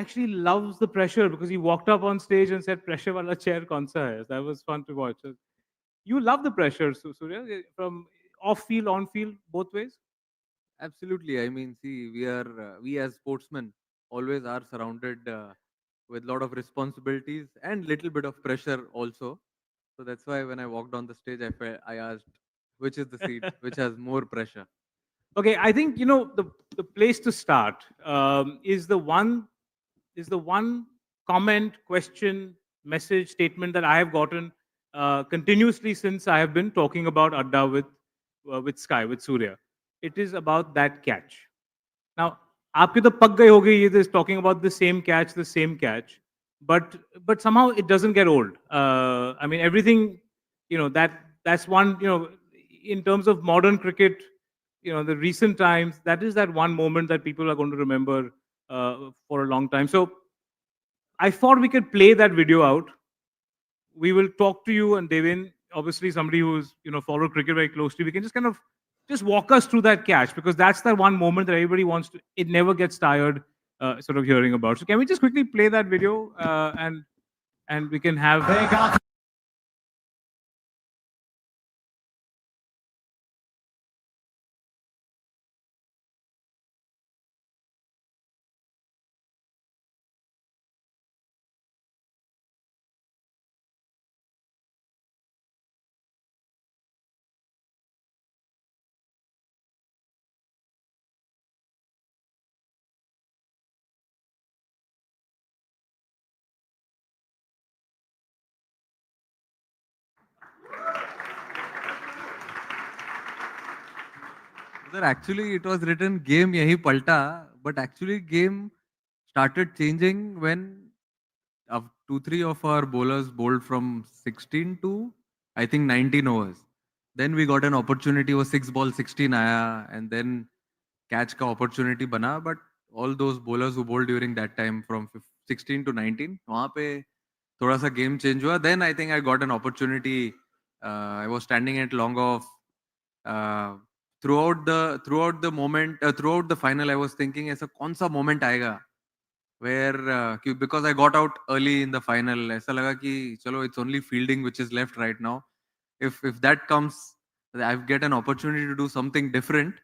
actually loves the pressure because he walked up on stage and said, "Pressure wala chair kaun sa hai?" That was fun to watch. So you love the pressure, Surya, from off field, on field, both ways. Absolutely. I mean, see, we as sportsmen always are surrounded with a lot of responsibilities and little bit of pressure also. So that's why when I walked on the stage, I asked, which is the seat which has more pressure? Okay, I think the place to start is the one comment, question, message, statement that I have gotten continuously since I have been talking about Adda with Sky, with Surya. It is about that catch. Now, आपके तो पक गए होगे ये this talking about the same catch, but somehow it doesn't get old. I mean, everything, that's one, in terms of modern cricket, the recent times, that is that one moment that people are going to remember for a long time. So I thought we could play that video out. We will talk to you and Devin, obviously somebody who's followed cricket very closely. We can just kind of just walk us through that catch because that's the one moment that everybody wants to. It never gets tired, sort of hearing about. So can we just quickly play that video and we can have. Sir, actually, it was written game yahi palta, but actually game started changing when two, three of our bowlers bowled from 16 to I think 19 overs. Then we got an opportunity, was 6 ball 16 आया, and then catch का opportunity बना, but all those bowlers who bowled during that time from 16 to 19, वहाँ पे थोड़ा सा game change हुआ. Then I think I got an opportunity. I was standing at long off. Uh, throughout the moment, throughout the final, I was thinking ऐसा कौन सा moment आएगा where because I got out early in the final, ऐसा लगा कि चलो it's only fielding which is left right now. If that comes, I get an opportunity to do something different.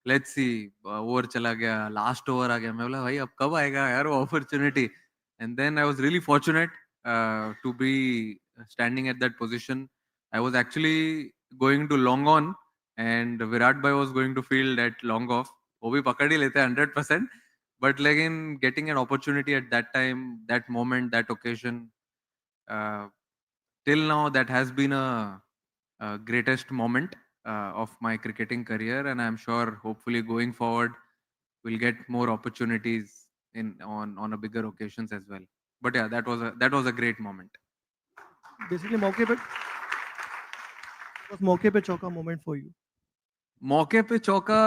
Let's see. Over चला गया, last over आ गया. मैं बोला भाई अब कब आएगा यार वो opportunity? And then I was really fortunate to be standing at that position. I was actually going to long on, and Virat Bhai was going to field at long off. वो भी पकड़ ही लेते 100%. But again, getting an opportunity at that time, that moment, that occasion, uh, till now, that has been a greatest moment of my cricketing career, and I'm sure, hopefully, going forward, we'll get more opportunities on a bigger occasions as well. But yeah, that was a great moment. Basically, मौके पे was मौके पे चौका moment for you. मौके पे चौका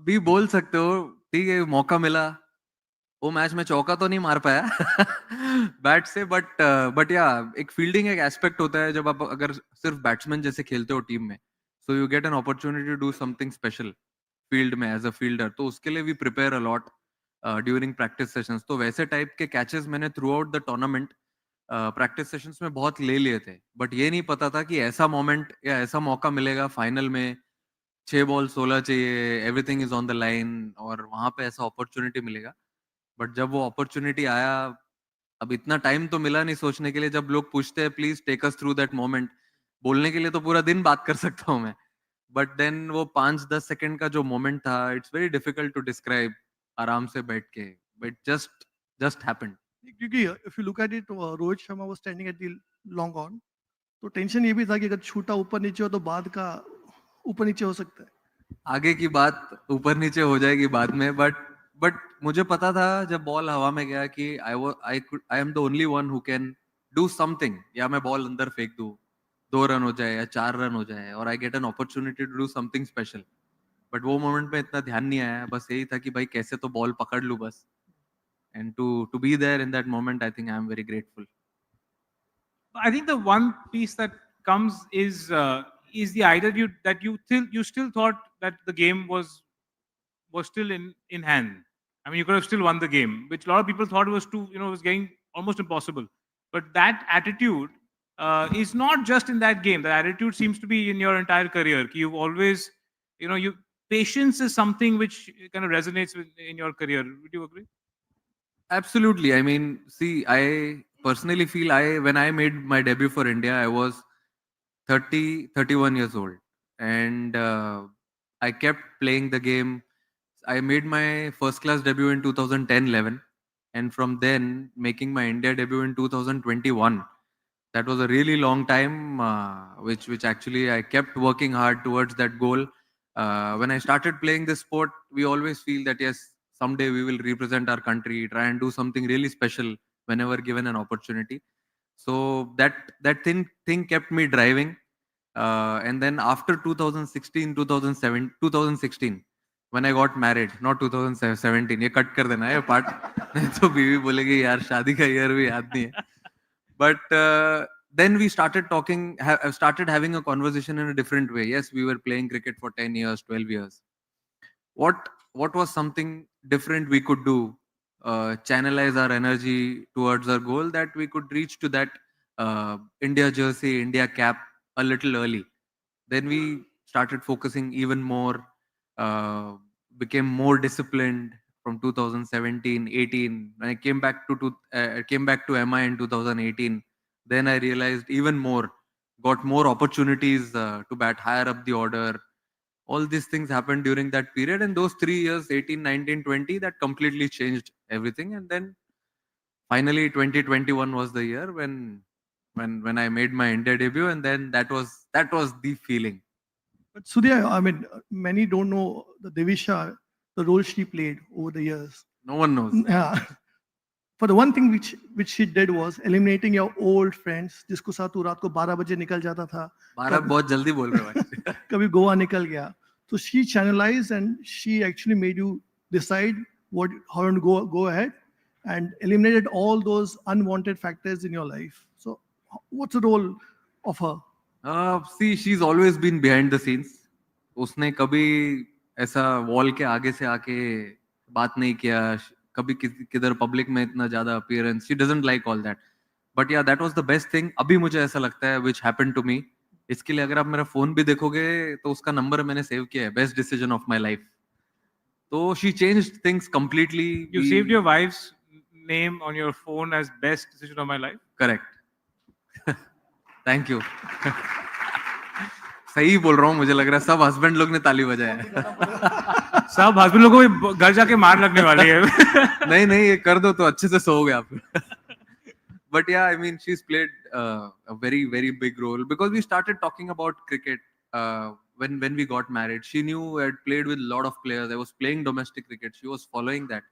भी बोल सकते हो, ठीक है, मौका मिला. वो मैच में चौका तो नहीं मार पाया बैट से, बट या एक फील्डिंग एक एस्पेक्ट होता है जब आप अगर सिर्फ बैट्समैन जैसे खेलते हो टीम में, so you get an opportunity to do something special field में एज अ फील्डर. तो उसके लिए we prepare a lot during practice sessions. तो वैसे टाइप के कैचेस मैंने throughout the tournament practice sessions में बहुत ले लिए थे, बट ये नहीं पता था कि ऐसा मोमेंट या ऐसा मौका मिलेगा फाइनल में. 6 बॉल 16 चाहिए, everything is on the line, और वहां पे ऐसा अपॉर्चुनिटी मिलेगा. बट जब वो अपॉर्चुनिटी आया, अब इतना टाइम तो मिला नहीं सोचने के लिए. जब लोग पूछते हैं please take us through that moment, बोलने के लिए तो पूरा दिन बात कर सकता हूँ मैं, बट देन वो 5-10 सेकंड का जो मोमेंट था, it's very difficult to describe आराम से बैठ के, बट जस्ट हैपेंड. क्योंकि if you look at it, Rohit Sharma was standing at the long on, तो टेंशन ये भी था कि अगर छूटा ऊपर नीचे हो तो बाद का ऊपर नीचे हो सकता है. आगे की बात ऊपर नीचे हो जाएगी बाद में, बट मुझे पता था जब बॉल हवा में गया कि I am the only one who can do something. या मैं बॉल अंदर फेंक दूं, 2 रन हो जाए या 4 रन हो जाए, और I get an opportunity to do something special. But वो मोमेंट में इतना ध्यान नहीं आया, बस यही था कि भाई कैसे तो बॉल पकड़ लूं बस. And to be there in that moment, I think I am very grateful. I think the one piece that comes is the idea that you still thought that the game was still in hand. I mean, you could have still won the game, which a lot of people thought was too, was getting almost impossible. But that attitude is not just in that game. The attitude seems to be in your entire career. You've always, you patience is something which kind of resonates in your career. Would you agree? Absolutely. I mean, see, I personally feel when I made my debut for India, I was 31 years old. And I kept playing the game. I made my first class debut in 2010-11. And from then, making my India debut in 2021. That was a really long time, which actually I kept working hard towards that goal. When I started playing this sport, we always feel that yes, someday we will represent our country, try and do something really special whenever given an opportunity. So that thing kept me driving. And then after 2016, 2007, 2016, when I got married, not 2017, ये cut कर देना ये part. नहीं तो बीवी बोलेगी यार शादी का year भी याद नहीं है. But then we started talking, started having a conversation in a different way. Yes, we were playing cricket for 10 years, 12 years. What was something different we could do, channelize our energy towards our goal, that we could reach to that India jersey, India cap a little early. Then we started focusing even more, uh, became more disciplined from 2017, 18. When I came back to MI in 2018, then I realized even more, got more opportunities to bat higher up the order. All these things happened during that period, and those 3 years, 18, 19, 20, that completely changed everything. And then finally 2021 was the year when I made my India debut, and then that was the feeling. But Surya, I mean, many don't know the Devisha, the role she played over the years. No one knows. Yeah. For the one thing which she did was eliminating your old friends, जिसको साथ तू रात को 12 बजे निकल जाता था, 12 बहुत जल्दी बोल रहे हो भाई. कभी गोवा निकल गया. So she channelized and she actually made you decide how to go ahead and eliminated all those unwanted factors in your life. So what's the role of her? See, she's always been behind the scenes. उसने कभी ऐसा wall के आगे से आके बात नहीं किया, कभी किधर पब्लिक में इतना ज्यादा appearance. She doesn't like all that. But yeah that was the best thing अभी मुझे ऐसा लगता है व्हिच हैपेंड टू मी. इसके लिए अगर आप मेरा फोन भी देखोगे तो उसका नंबर मैंने सेव किया है, best decision of my life. तो she changed things completely. You saved your wife's name on your phone as best decision of my life. Correct. Thank you. सही बोल रहा हूँ, मुझे लग रहा है सब हस्बैंड लोग ने ताली बजाया है. सब हस्बैंड लोगों को घर जाके मार लगने वाली है. नहीं नहीं, ये कर दो तो अच्छे से सोओगे आप. But yeah, I mean, she's played a very very big role because we started talking about cricket when we got married. She knew I had played with a lot of players. I was playing domestic cricket. She was following that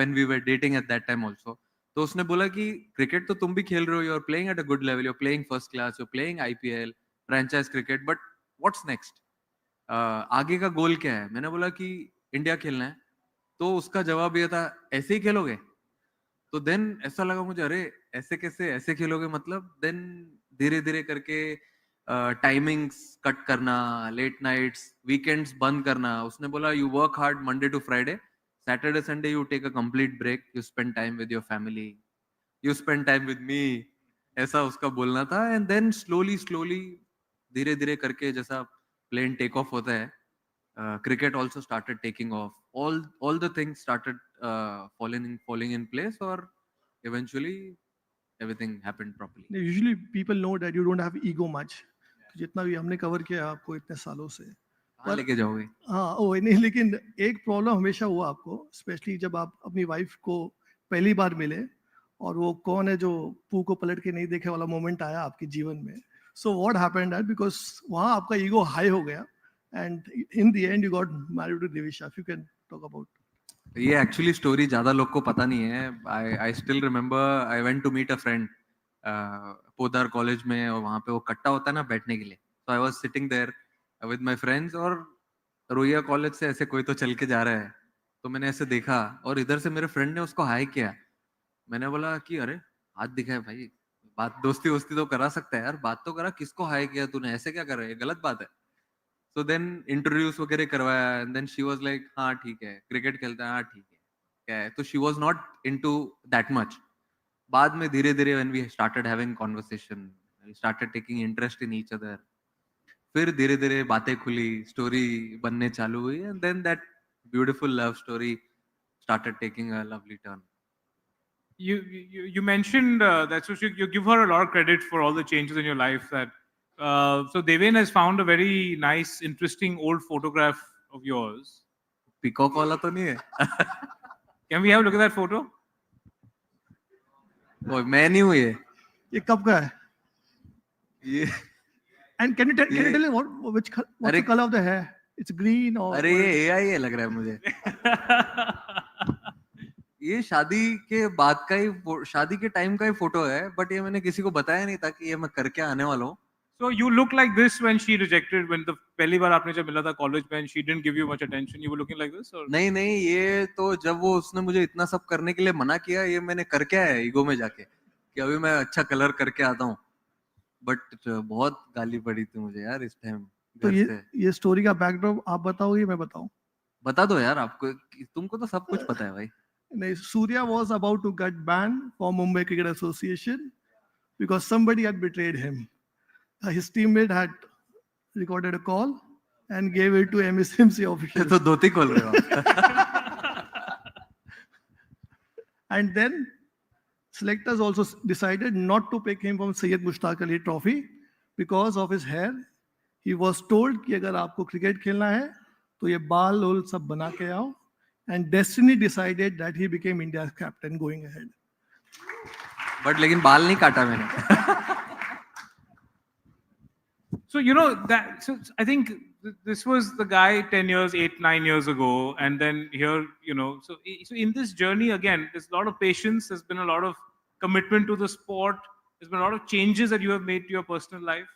when we were dating at that time also. तो उसने बोला कि cricket तो तुम भी खेल रहे हो, you're playing at a good level, you're playing first class, you're playing IPL, franchise cricket, but what's next? आगे का गोल क्या है? मैंने बोला कि इंडिया खेलना है. तो उसका जवाब ये था, ऐसे ही खेलोगे? तो देन ऐसा लगा मुझे, अरे ऐसे कैसे, ऐसे खेलोगे मतलब. देन धीरे धीरे करके टाइमिंग्स कट करना, लेट नाइट्स, वीकेंड्स बंद करना. उसने बोला you work hard Monday to Friday, Saturday Sunday you take a complete break, you spend time with your family, you spend time with me. ऐसा उसका बोलना था. एंड देन स्लोली स्लोली धीरे धीरे करके जैसा प्लेन टेक ऑफ होता है, cricket also started taking off. All the things started falling in place, or eventually everything happened properly. Usually people know that you don't have ego much. तो जितना भी हमने कवर किया आपको इतने सालों से, कहाँ लेके जाओगे? हाँ ओ नहीं, लेकिन एक प्रॉब्लम हमेशा हुआ आपको, स्पेशली जब आप अपनी वाइफ को पहली बार मिले और वो कौन है जो पू को पलट के नहीं देखे वाला मोमेंट आया आपके जीवन में. So what happened that, because वहाँ आपका ईगो हाई हो गया and in the end you got married to Devisha. If you can talk about. ये एक्चुअली स्टोरी ज्यादा लोग को पता नहीं है. I still remember I went to meet a friend Podar college में, और वहाँ पे वो कट्टा होता है ना बैठने के लिए. तो I was sitting there with my friends, और रोहिया कॉलेज से ऐसे कोई तो चल के जा रहा है. तो मैंने ऐसे देखा और इधर से मेरे फ्रेंड ने उसको हाई किया. मैंने बोला कि अरे हाथ दिखाए भाई, बात दोस्ती वोस्ती तो करा सकता है यार, बात तो करा, किसको हाई किया तूने, ऐसे क्या कर रहा है, गलत बात है. तो देन इंट्रोड्यूस वगैरह करवाया, and then she was like हाँ ठीक है, क्रिकेट खेलता है, हाँ ठीक है. क्या है, तो she was not into that much. बाद में धीरे धीरे when we started having conversation, we started taking interest in each other. फिर धीरे धीरे बातें खुली, स्टोरी बनने चालू हुई, and then that beautiful love story started taking a lovely turn. You mentioned that, so you give her a lot of credit for all the changes in your life. That so Deven has found a very nice, interesting old photograph of yours. Peacock वाला तो नहीं है? Can we have a look at that photo? ओए, मैं नहीं हूँ ये. ये कब का है? ये And can you tell me what's the अरे- color of the hair? It's green or अरे ये AI है लग रहा है मुझे. ये शादी के बाद का ही शादी के टाइम का ही फोटो है, बट ये मैंने किसी को बताया नहीं था कि ये मैं करके आने वाला हूँ. So you look like this when she rejected, when the पहली बार आपने जब मिला था college में, and she didn't give you much attention. You were looking like this, or? नहीं नहीं, ये तो जब वो उसने मुझे इतना सब करने के लिए मना किया, ये मैंने करके आया ईगो में जाके कि अभी मैं अच्छा कलर करके आता हूँ. बट बहुत गाली पड़ी थी मुझे यार इस टाइम. तो ये स्टोरी का बैकड्रॉप आप बताओगे मैं बताऊं? बता दो यार, आपको तुमको तो सब कुछ पता है भाई. नहीं, Surya was about to get banned from Mumbai Cricket Association because somebody had betrayed him. His teammate had recorded a call and gave it to MSMC officials. तो धोती खोल रहे हो आप. And then selectors also decided not to pick him from Syed Mushtaq Ali Trophy because of his hair. He was told कि अगर आपको cricket खेलना है तो ये बाल ओल सब बना के आओ. And destiny decided that he became India's captain going ahead. But लेकिन बाल नहीं काटा मैंने. So you know that. So I think this was the guy 10 years, 8, 9 years ago, and then here, you know. So in this journey again, there's a lot of patience. There's been a lot of commitment to the sport. There's been a lot of changes that you have made to your personal life.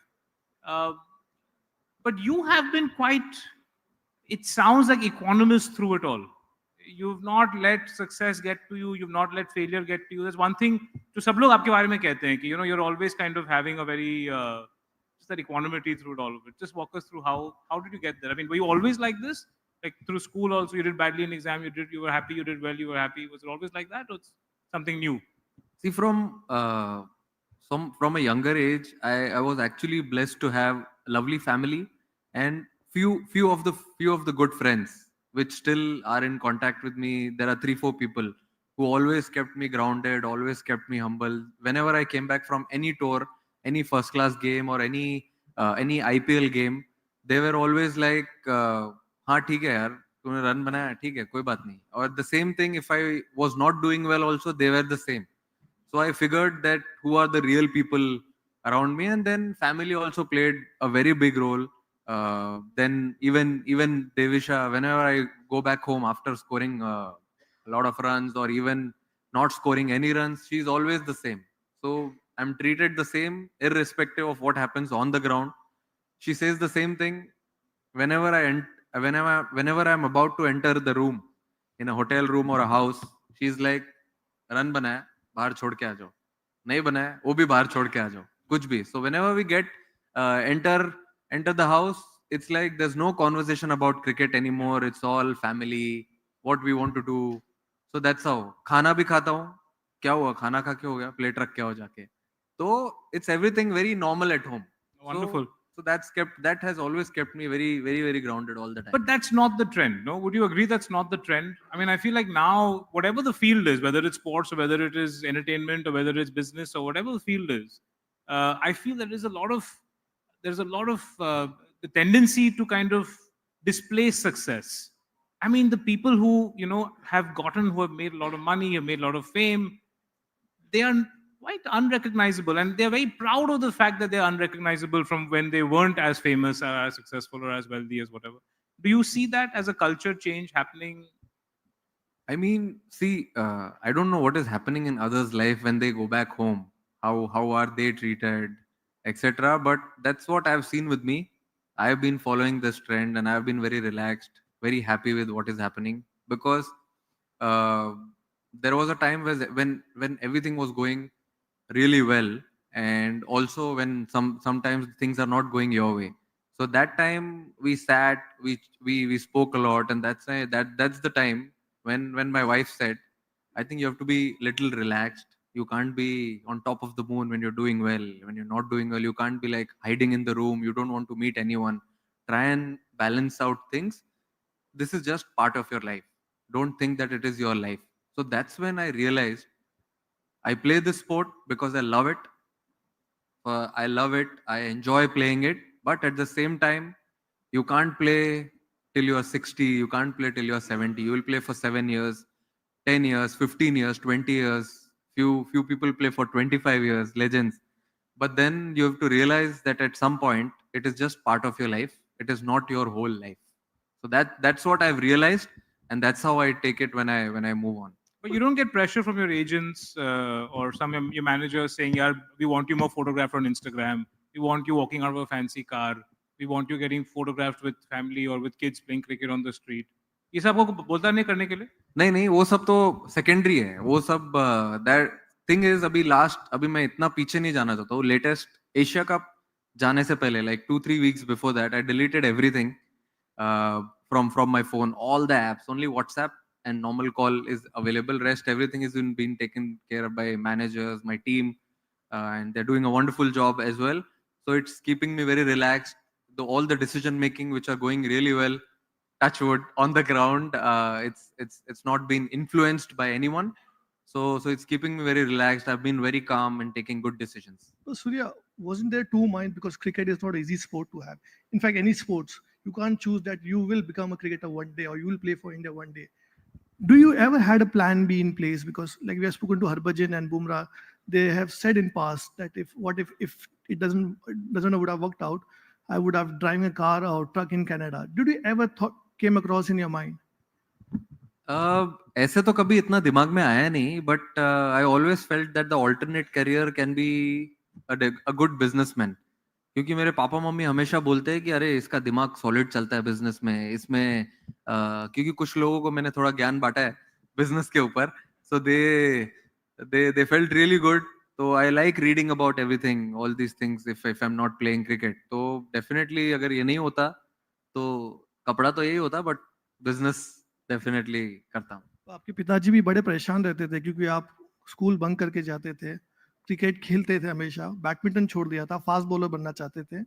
But you have been quite. It sounds like equanimous through it all. You've not let success get to you. You've not let failure get to you. There's one thing. जो सब लोग आपके बारे में कहते हैं कि you know you're always kind of having a very just that equanimity through it all of it. Just walk us through how did you get there? I mean, were you always like this? Like through school also, you did badly in exam. You were happy. You did well. You were happy. Was it always like that, or it's something new? See, from a younger age, I was actually blessed to have a lovely family and few of the good friends which still are in contact with me. There are 3-4 people who always kept me grounded, always kept me humble. Whenever I came back from any tour, any first class game or any IPL game, they were always like, हाँ ठीक है यार, तूने run बनाया, ठीक है, कोई बात नहीं. Or the same thing, if I was not doing well also, they were the same. So I figured that who are the real people around me, and then family also played a very big role. Then even Devisha, whenever I go back home after scoring a lot of runs or even not scoring any runs, she's always the same. So I'm treated the same irrespective of what happens on the ground. She says the same thing whenever whenever I'm about to enter the room in a hotel room or a house. She's like, run बनाया, बाहर छोड़ के आ जाओ, नहीं बनाया वो भी बाहर छोड़ के आ जाओ, कुछ भी. So whenever we get enter the house, it's like there's no conversation about cricket anymore. It's all family, what we want to do. So that's how. खाना भी खाता हूँ, क्या हुआ, खाना खा के हो गया, प्लेट रख के आओ जाके. So it's everything very normal at home. Wonderful. So that has always kept me very, very, very grounded all the time. But that's not the trend, no? Would you agree that's not the trend? I mean, I feel like now, whatever the field is, whether it's sports or whether it is entertainment or whether it's business or whatever the field is, I feel there's a lot of the tendency to kind of display success. I mean, the people who who have made a lot of money, have made a lot of fame, they are quite unrecognizable, and they're very proud of the fact that they're unrecognizable from when they weren't as famous or as successful or as wealthy as whatever. Do you see that as a culture change happening? I mean, see, I don't know what is happening in others' life when they go back home. How are they treated, etc. But that's what I've seen with me. I've been following this trend, and I've been very relaxed, very happy with what is happening, because uh, there was a time when everything was going really well, and also when sometimes things are not going your way. So that time we sat, we spoke a lot, and that's the time when my wife said, I think you have to be little relaxed. You can't be on top of the moon when you're doing well. When you're not doing well, you can't be like hiding in the room. You don't want to meet anyone. Try and balance out things. This is just part of your life. Don't think that it is your life. So that's when I realized I play this sport because I love it. I love it. I enjoy playing it. But at the same time, you can't play till you're 60. You can't play till you're 70. You will play for 7 years, 10 years, 15 years, 20 years. Few people play for 25 years, legends. But then you have to realize that at some point, it is just part of your life. It is not your whole life. So that's what I've realized, and that's how I take it when I move on. But you don't get pressure from your agents or some your managers saying, "Yeah, we want you more photographed on Instagram. We want you walking out of a fancy car. We want you getting photographed with family or with kids playing cricket on the street." ये सब आपको बोलता नहीं करने के लिए? नहीं नहीं, वो सब तो सेकेंडरी है. वो सब दैट थिंग इज अभी मैं इतना पीछे नहीं जाना चाहता हूँ. लेटेस्ट एशिया कप जाने से पहले, like 2-3 weeks before that, I deleted everything from my phone, all the apps. Only WhatsApp and normal call is available. Rest everything is being taken care of by managers, my team, and they're doing a wonderful job as well. So it's keeping me very relaxed. All the decision making which are going really well, touch wood, on the ground, it's not been influenced by anyone. So it's keeping me very relaxed. I've been very calm and taking good decisions. So Surya, wasn't there two minds, because cricket is not an easy sport to have? In fact, any sports, you can't choose that you will become a cricketer one day or you will play for India one day. Do you ever had a plan B in place? Because like we have spoken to Harbhajan and Bumrah, they have said in past that if it doesn't would have worked out, I would have driven a car or truck in Canada. Did you ever came across in your mind? ऐसे तो कभी इतना दिमाग में आया नहीं, but I always felt that the alternate career can be a good businessman. क्योंकि मेरे पापा मम्मी हमेशा बोलते हैं कि अरे इसका दिमाग सॉलिड चलता है बिजनेस में, इसमें क्योंकि कुछ लोगों को मैंने थोड़ा ज्ञान बांटा है बिजनेस के ऊपर. सो दे फेल्ट रियली गुड. तो I like reading about everything, all these things. If I am not playing cricket, तो डेफिनेटली अगर ये नहीं होता तो कपड़ा तो यही होता, बट बिजनेस डेफिनेटली करता हूँ. तो आपके पिताजी भी बड़े परेशान रहते थे क्योंकि आप स्कूल बंक करके जाते थे, क्रिकेट खेलते थे हमेशा, बैडमिंटन छोड़ दिया था, फास्ट बॉलर बनना चाहते थे,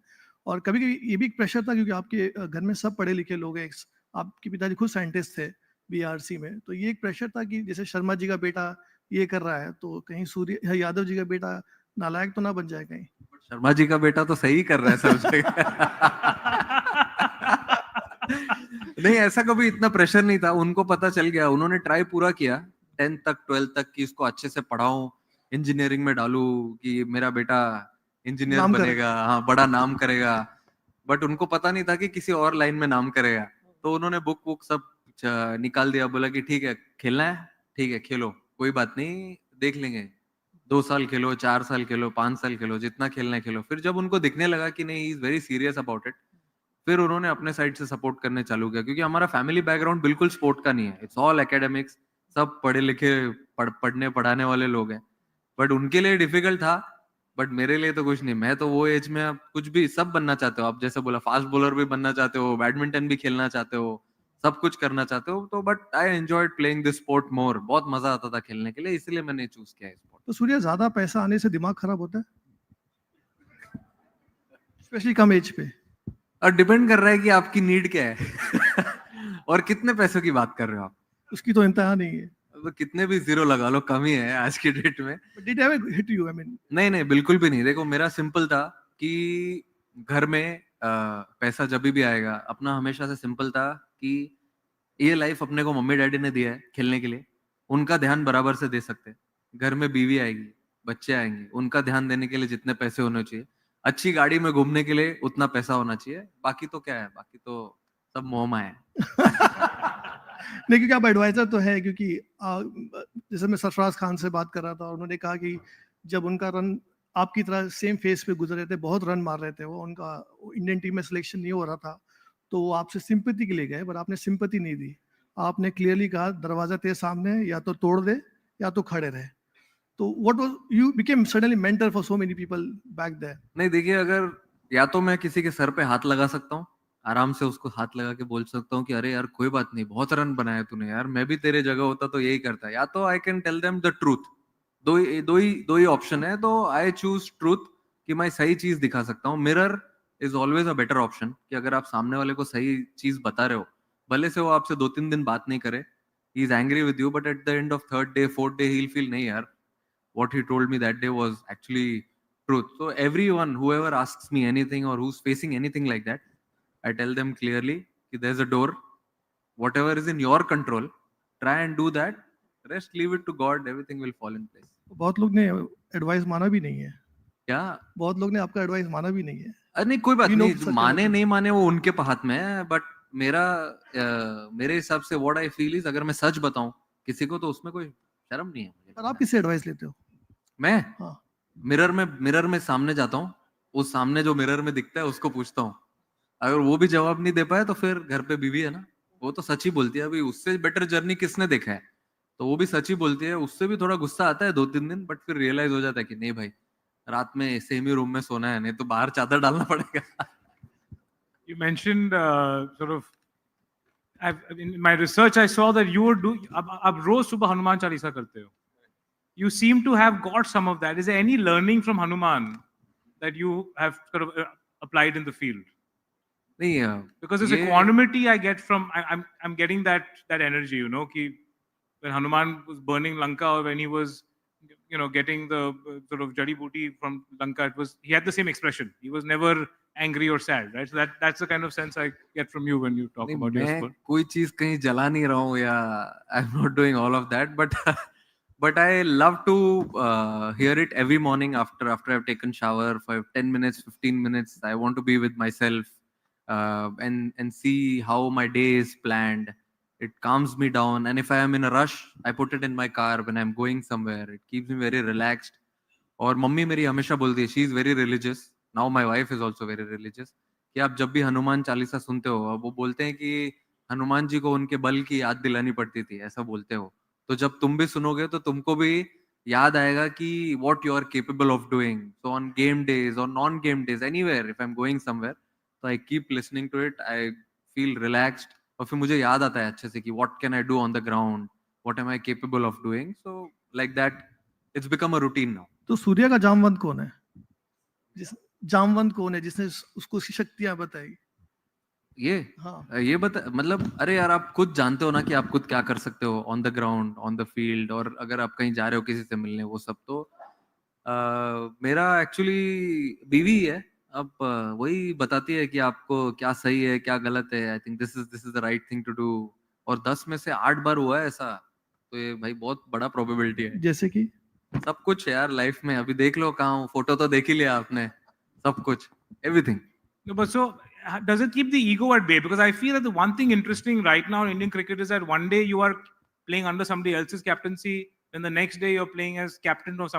और कभी कभी ये भी एक प्रेशर था क्योंकि आपके घर में सब पढ़े लिखे लोग हैं. आपके पिताजी खुद साइंटिस्ट थे बीआरसी में, तो ये एक प्रेशर था कि जैसे शर्मा जी का बेटा ये कर रहा है तो कहीं सूर्य यादव जी का बेटा नालायक तो ना बन जाए कहीं. शर्मा जी का बेटा तो सही कर रहा है सब जगह. नहीं, ऐसा कभी इतना प्रेशर नहीं था. उनको पता चल गया, उन्होंने ट्राई पूरा किया 10th तक 12th तक कि इसको अच्छे से पढ़ाऊं, इंजीनियरिंग में डालूं, कि मेरा बेटा इंजीनियर बनेगा, हाँ बड़ा नाम करेगा. बट उनको पता नहीं था कि किसी और लाइन में नाम करेगा. तो उन्होंने बुक सब निकाल दिया, बोला कि ठीक है खेलना है, ठीक है खेलो, कोई बात नहीं, देख लेंगे, 2 साल खेलो, 4 साल खेलो, 5 साल खेलो, जितना खेलना है खेलो. फिर जब उनको दिखने लगा कि नहीं, he is very serious about it, फिर उन्होंने अपने साइड से सपोर्ट करने चालू किया. क्योंकि हमारा फैमिली बैकग्राउंड बिल्कुल स्पोर्ट का नहीं है. It's all academics. सब पढ़े लिखे पढ़ने पढ़ाने वाले लोग हैं. बट उनके लिए डिफिकल्ट था, बट मेरे लिए तो कुछ नहीं. मैं तो वो एज में आप कुछ भी सब बनना चाहते हो. आप जैसे बोला, फास्ट बॉलर भी बनना चाहते हो, बैडमिंटन भी खेलना चाहते हो, सब कुछ करना चाहते हो. तो but I enjoyed playing this sport more. बहुत मजा आता था खेलने के लिए, इसलिए मैंने चूज किया इस स्पोर्ट. तो सूर्य, ज्यादा पैसा आने से दिमाग खराब होता है, स्पेशली कम एज पे? और डिपेंड कर रहा है कि आपकी नीड क्या है और कितने पैसों की बात कर रहे हो आप. उसकी तो इंतहा नहीं है. तो कितने भी जीरो लगा लो, कम ही है आज की डेट में. Did it ever hit you? I mean, नहीं, बिल्कुल भी नहीं. देखो, मेरा सिंपल था कि घर में पैसा जब भी आएगा, अपना हमेशा से सिंपल था कि ये लाइफ अपने को मम्मी डैडी ने दिया है खेलने के लिए, उनका ध्यान बराबर से दे सकते हैं. घर में बीवी आएगी, बच्चे आएंगे, उनका ध्यान देने के लिए जितने पैसे होने चाहिए, अच्छी गाड़ी में घूमने के लिए उतना पैसा होना चाहिए. बाकी तो क्या है, बाकी तो सब मोह माया है. नहीं, क्योंकि आप एडवाइजर तो है, क्योंकि जैसे मैं सरफराज खान से बात कर रहा था, उन्होंने कहा कि जब उनका रन आपकी तरह सेम फेस पे गुजर रहे थे, बहुत रन मार रहे थे वो, उनका इंडियन टीम में सिलेक्शन नहीं हो रहा था, तो वो आपसे सिंपैथी के लिए गए, पर आपने सिंपैथी नहीं दी. आपने क्लियरली कहा दरवाजा तेरे सामने, या तो तोड़ दे या तो खड़े रहे. तो what was, you became suddenly mentor for so many people back there. नहीं, देखिए, अगर या तो मैं किसी के सर पे हाथ लगा सकता हूँ, आराम से उसको हाथ लगा के बोल सकता हूँ कि अरे यार कोई बात नहीं, बहुत रन बनाए तूने यार, मैं भी तेरे जगह होता तो यही करता। या तो I can tell them the truth. दो ही ऑप्शन है, तो आई चूज ट्रूथ, कि मैं सही चीज दिखा सकता हूँ। Mirror is always a better option, कि अगर आप सामने वाले को सही चीज बता रहे हो, भले से वो आपसे 2-3 दिन बात नहीं करे, he is angry with you, but at the end of third day fourth day he feel नहीं यार, what he told me that day was actually truth. So everyone, whoever asks me anything or who's facing anything like that, I tell them clearly कि there's a door, whatever is in your control, try and do that, rest leave it to God, everything will fall in place. बहुत लोग ने advice माना भी नहीं है, क्या? बहुत लोग ने आपका एडवाइस माना भी नहीं है। अरे नहीं, कोई बात We know नहीं, जो such kind of माने people. नहीं माने वो उनके हाथ में है, बट मेरे हिसाब से what I feel is, अगर मैं सच बताऊं किसी को तो उसमें कोई शर्म नहीं है मुझे। और आप किससे एडवाइस लेते हो? मैं हाँ, मिरर में सामने जाता हूँ, उस सामने जो मिरर में दिखता है उसको पूछता हूँ। अगर वो भी जवाब नहीं दे पाया तो फिर घर पे बीवी है ना, वो तो सच ही बोलती है। अभी उससे बेटर जर्नी किसने देखा है, तो वो भी सच ही बोलती है। उससे भी थोड़ा गुस्सा आता है 2-3 दिन, बट फिर रियलाइज हो जाता है कि नहीं भाई, रात में सेम ही रूम में सोना है, नहीं तो बाहर चादर डालना पड़ेगा। You mentioned sort of. In my research, I saw that you were doing. अब रोज सुबह हनुमान चालीसा करते हो. You seem to have got some of that. Is there any learning from Hanuman that you have sort of applied in the field? नहीं Because there's ये equanimity I get from. I'm getting that energy. You know, कि when Hanuman was burning Lanka, or when he was, getting the sort of jadi booty from Lanka, he had the same expression. He was never angry or sad, right? So that's the kind of sense I get from you when you talk नहीं, about your मैं sport. कोई चीज कहीं जला नहीं रहा हूँ, या I am not doing all of that, but but I love to hear it every morning after I've taken shower for 10 minutes, 15 minutes. I want to be with myself, and see how my day is planned. It calms me down, and if I am in a rush, I put it in my car when I'm going somewhere. It keeps me very relaxed. और mummy मेरी हमेशा बोलती है, she is very religious, now my wife is also very religious, कि आप जब भी हनुमान चालीसा सुनते हो, अब वो बोलते हैं कि हनुमान जी को उनके बल की याद दिलानी पड़ती थी, ऐसा बोलते हो। तो जब तुम भी सुनोगे तो तुमको भी याद आएगा कि what you are capable of doing. So on game days और non game days, anywhere if I am going somewhere, तो I keep listening to it, I feel relaxed, और फिर मुझे याद आता है अच्छे से कि what can I do on the ground, what am I capable of doing. So like that, it's become a routine now. तो सूर्य का जामवंत कौन है? जामवंत कौन है जिसने उसको उसकी शक्तियां बताई? ये हाँ, ये बता, मतलब अरे यार, आप खुद जानते हो ना कि आप खुद क्या कर सकते हो on the ground, on the field, और अगर आप कहीं जा रहे हो किसी से मिलने, वो सब तो मेरा एक्चुअली बीवी है। अब वही बताती है कि आपको क्या सही है क्या गलत है। I think this is the right thing to do, और 10 में से 8 बार हुआ है ऐसा, तो ये भाई बहुत बड़ा प्रोबेबिलिटी है। जैसे कि सब कुछ है यार लाइफ में, अभी देख लो कहाँ हूँ, फोटो तो देख ही लिया आपने, सब कुछ, everything. No, but so does it keep the ego at bay? Because I feel that the one thing interesting right now in Indian cricket is that one day you are playing under somebody else's captaincy, then the next day you're playing as captain of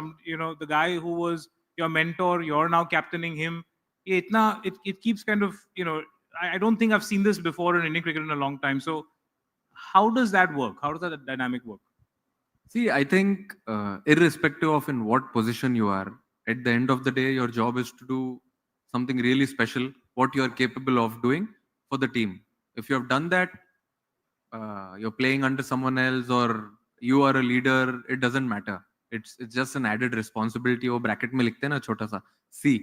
the guy who was your mentor. You're now captaining him. It keeps kind of I don't think I've seen this before in Indian cricket in a long time. So how does that work? How does that dynamic work? See, I think irrespective of in what position you are, at the end of the day, your job is to do something really special, what you are capable of doing for the team. If you have done that, you're playing under someone else or you are a leader, it doesn't matter. It's just an added responsibility. वो bracket में लिखते हैं ना छोटा सा C.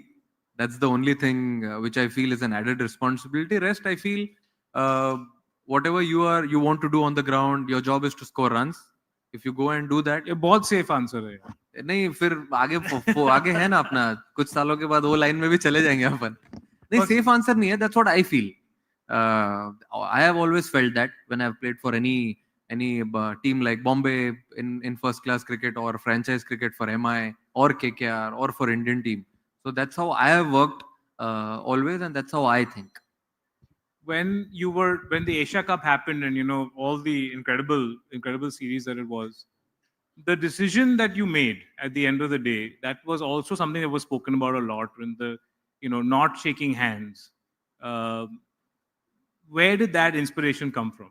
That's the only thing which I feel is an added responsibility. Rest, I feel uh, whatever you want to do on the ground, your job is to score runs. If you go and do that, ये बहुत safe answer है यार. नहीं फिर आगे है ना अपना, कुछ सालों के बाद वो लाइन में भी चले जाएंगे अपन। नहीं, But- सेफ आंसर नहीं है, that's what I feel. I have always felt that when I have played for any team like Bombay in first class cricket or franchise cricket for MI or KKR or for Indian team. So that's how I have worked always, and that's how I think. when the Asia Cup happened, and all the incredible series that it was, the decision that you made at the end of the day, that was also something that was spoken about a lot. When the not shaking hands, um, where did that inspiration come from?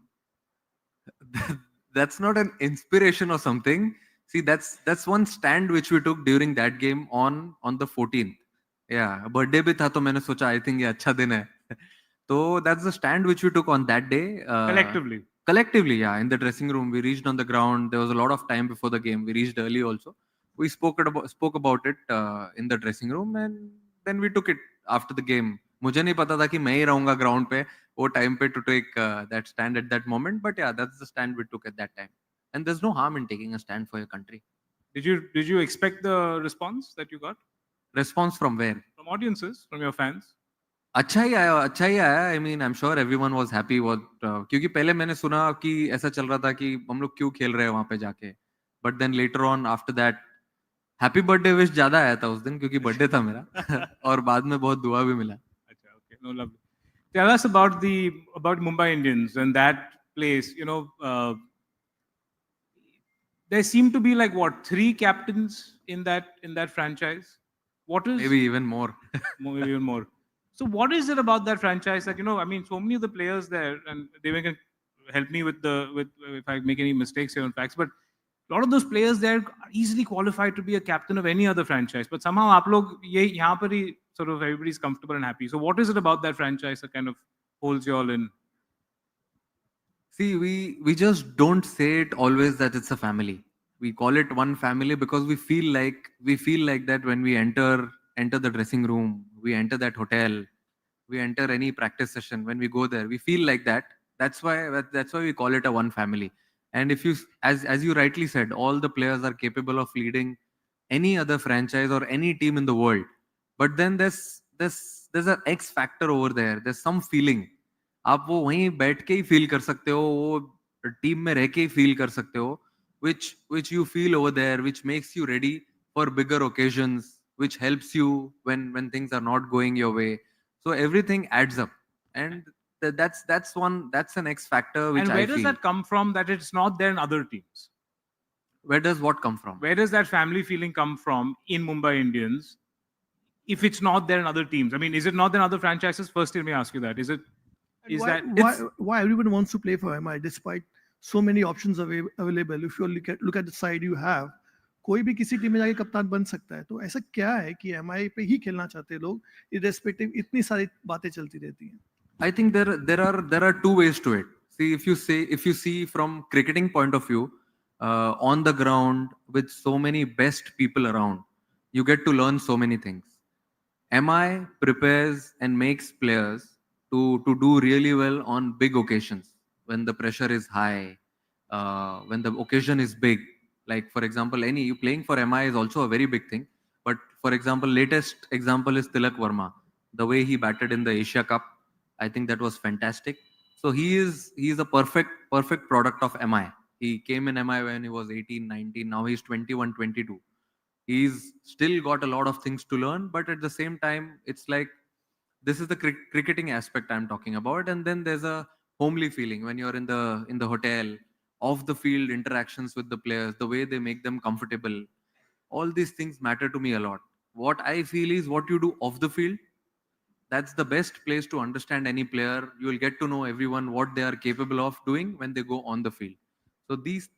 That's not an inspiration or something. See, that's one stand which we took during that game on the 14th. Yeah, birthday भी था तो मैंने सोचा I think ये अच्छा दिन है। So that's the stand which we took on that day. Collectively. Collectively, yeah. In the dressing room, we reached on the ground. There was a lot of time before the game. We reached early also. We spoke about it in the dressing room, and then we took it after the game. मुझे नहीं पता था कि मैं ही रहूंगा ground पे वो time पे to take that stand at that moment. But yeah, that's the stand we took at that time. And there's no harm in taking a stand for your country. Did you expect the response that you got Response from where? from audiences, from your fans? अच्छा ही आया I mean I am sure everyone was happy क्योंकि पहले मैंने सुना कि ऐसा चल रहा था कि हम लोग क्यों खेल रहे हैं वहां पे जाके but then later on after that happy birthday wish ज्यादा आया था उस दिन क्योंकि बर्थडे था मेरा और बाद में बहुत दुआ भी मिला Acha, okay, no, lovely. Tell us about Mumbai Indians and that place. You know, there seem to be like what, 3 captains in that franchise. What is maybe even more maybe even more? So what is it about that franchise that, I mean, so many of the players there, and they can help me with if I make any mistakes here on facts, but a lot of those players there are easily qualified to be a captain of any other franchise. But somehow आप लोग ये यहाँ पर ही sort of everybody's comfortable and happy. So what is it about that franchise that kind of holds you all in? See, we just don't say it always that it's a family. We call it one family because we feel like that when we enter the dressing room, we enter that hotel, we enter any practice session. When we go there, we feel like that. That's why we call it a one family. And if you, as you rightly said, all the players are capable of leading any other franchise or any team in the world. But then there's an X factor over there. There's some feeling. आप वो वहीं बैठ के ही feel कर सकते हो वो team में रह के ही फील कर सकते हो which you feel over there which makes you ready for bigger occasions which helps you when things are not going your way so everything adds up and that's an X factor which And I where does feel. that come from that it's not there in other teams? Where does what come from? Where does that family feeling come from in Mumbai Indians if it's not there in other teams? I mean, is it not there in other franchises? First, let me ask you that. Is it? And Is why, that? why, why everyone wants to play for MI despite so many options available? If you look at the side you have, कोई भी किसी team में जाके कप्तान बन सकता है तो ऐसा क्या है कि एमआई पे ही खेलना चाहते हैं लोग इरेस्पेक्टिव इतनी सारी बातें चलती रहती हैं I think there are two ways to it. See, if you see from cricketing point of view, on the ground with so many best people around, you get to learn so many things. MI prepares and makes players to do really well on big occasions when the pressure is high, when the occasion is big. Like for example, any you playing for MI is also a very big thing. But for example, latest example is Tilak Verma. The way he batted in the Asia Cup, I think that was fantastic. So he is a perfect product of MI. He came in MI when he was 18, 19. Now he's 21, 22. He's still got a lot of things to learn, but at the same time, it's like this is the cricketing aspect I'm talking about, and then there's a homely feeling when you're in the hotel, off the field interactions with the players, the way they make them comfortable. All these things matter to me a lot. What I feel is what you do off the field that's the best place to understand any player. You will get to know everyone what they are capable of doing when they go on the field. So these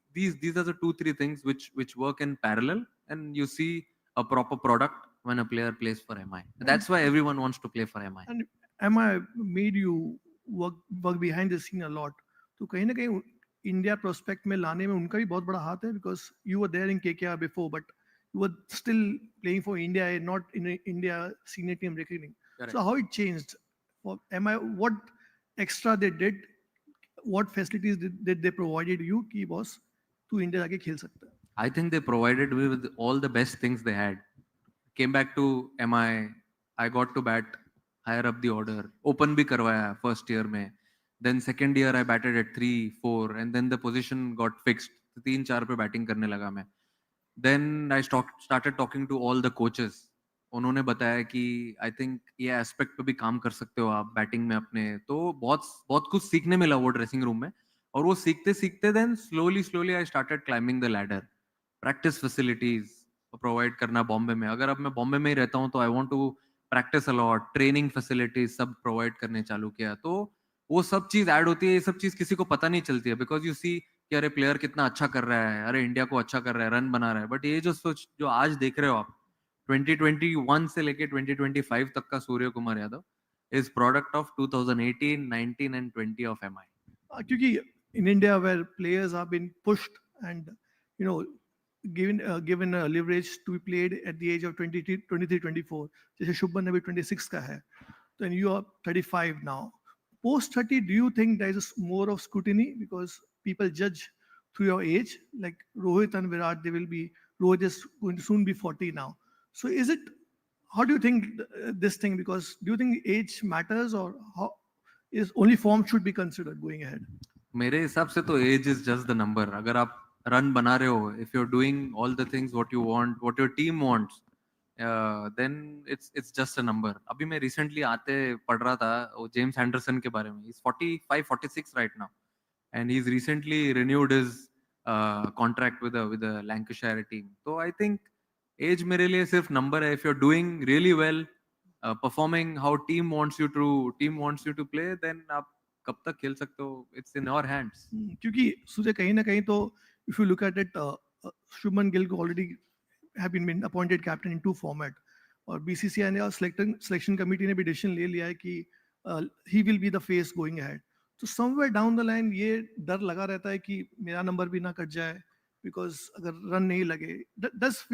are the 2 3 things which work in parallel, and you see a proper product when a player plays for MI. That's why everyone wants to play for MI. and MI made you work behind the scene a lot तो कहीं ना कहीं India prospect में लाने में उनका भी बहुत बड़ा हाथ है because you were there in KKR before but you were still playing for India, not in India senior team recruiting. Correct. So how it changed? For MI, what extra they did? What facilities did they provided you? कि boss तू India जाके खेल सकता है. I think they provided me with all the best things they had. Came back to MI. I got to bat higher up the order. Open भी करवाया first year में. Then second year I batted at 3, 4, and then the position got fixed. 3 4 पे batting करने लगा मैं. Then I started talking to all the coaches. उन्होंने बताया कि आई थिंक ये एस्पेक्ट पे भी काम कर सकते हो आप बैटिंग में अपने तो बहुत बहुत कुछ सीखने मिला वो ड्रेसिंग रूम में और वो सीखते सीखते then slowly I started climbing the ladder practice facilities provide करना बॉम्बे में अगर अब मैं बॉम्बे में ही रहता हूँ तो I want to practice a lot training facilities सब प्रोवाइड करने चालू किया तो वो सब चीज ऐड होती है ये सब चीज किसी को पता नहीं चलती है बिकॉज यू सी कि अरे प्लेयर कितना अच्छा कर रहा है अरे इंडिया को अच्छा कर रहा है रन बना रहा है बट ये जो सोच जो आज देख रहे हो आप 2021 से लेके 2025 तक का Surya Kumar Yadav is product of 2018, 19 and 20 of MI. क्योंकि in India where players have been pushed and you know given leverage to be played at the age of 23 23 24, जैसे शुभमन अभी 26 का है, then you are 35 now. Post 30, do you think there is more of scrutiny because people judge through your age? Like Rohit and Virat, they will be, Rohit is going to soon be 40 now. So is it, how do you think this thing? Because do you think age matters, or how is only form should be considered going ahead? मेरे हिसाब से तो age is just the number. अगर आप run बना रहे हो, if you are doing all the things what you want, what your team wants, then it's just a number. अभी मैं रिसेंटली आते पढ़ रहा था वो जेम्स एंडरसन के बारे में. He is 45 46 right now and he's recently renewed his contract with the Lancashire team. So I think age मेरे लिए सिर्फ नंबर है. If you're doing really well, performing how team wants you to play, then आप कब तक खेल सकते हो, it's in your hands. क्योंकि सूर्य कहीं ना कहीं तो if you look at it, Shubman Gill को already have been appointed captain in 2 format, और बीसीसीआई ने और सिलेक्शन कमेटी ने भी डिसीजन ले लिया है कि he will be the face going ahead. तो somewhere down the line ये डर लगा रहता है कि मेरा नंबर भी ना कट जाए because अगर रन नहीं लगे. Does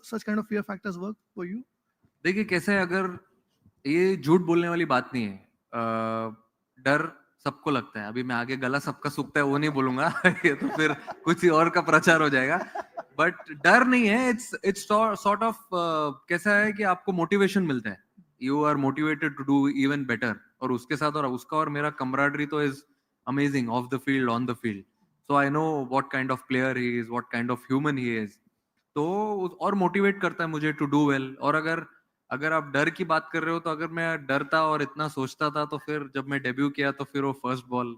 such kind of fear factors work for you? देखिए कैसे है, अगर ये झूठ बोलने वाली बात नहीं है. डर सबको लगता है. अभी मैं आगे गला सबका सूखता है वो नहीं बोलूंगा ये तो फिर कुछ ही और का प्रचार हो जाएगा. बट डर नहीं है. इट्स सॉर्ट ऑफ कैसा है कि आपको मोटिवेशन मिलता है. You are motivated to do even better. और उसके साथ और उसका और मेरा कमराडरी तो is amazing off the field, on the field. So I know what kind of player he is, what kind of human he is. तो और मोटिवेट करता है मुझे टू डू वेल. और अगर अगर आप डर की बात कर रहे हो तो अगर मैं डरता और इतना सोचता था तो फिर जब मैं डेब्यू किया तो फिर वो फर्स्ट बॉल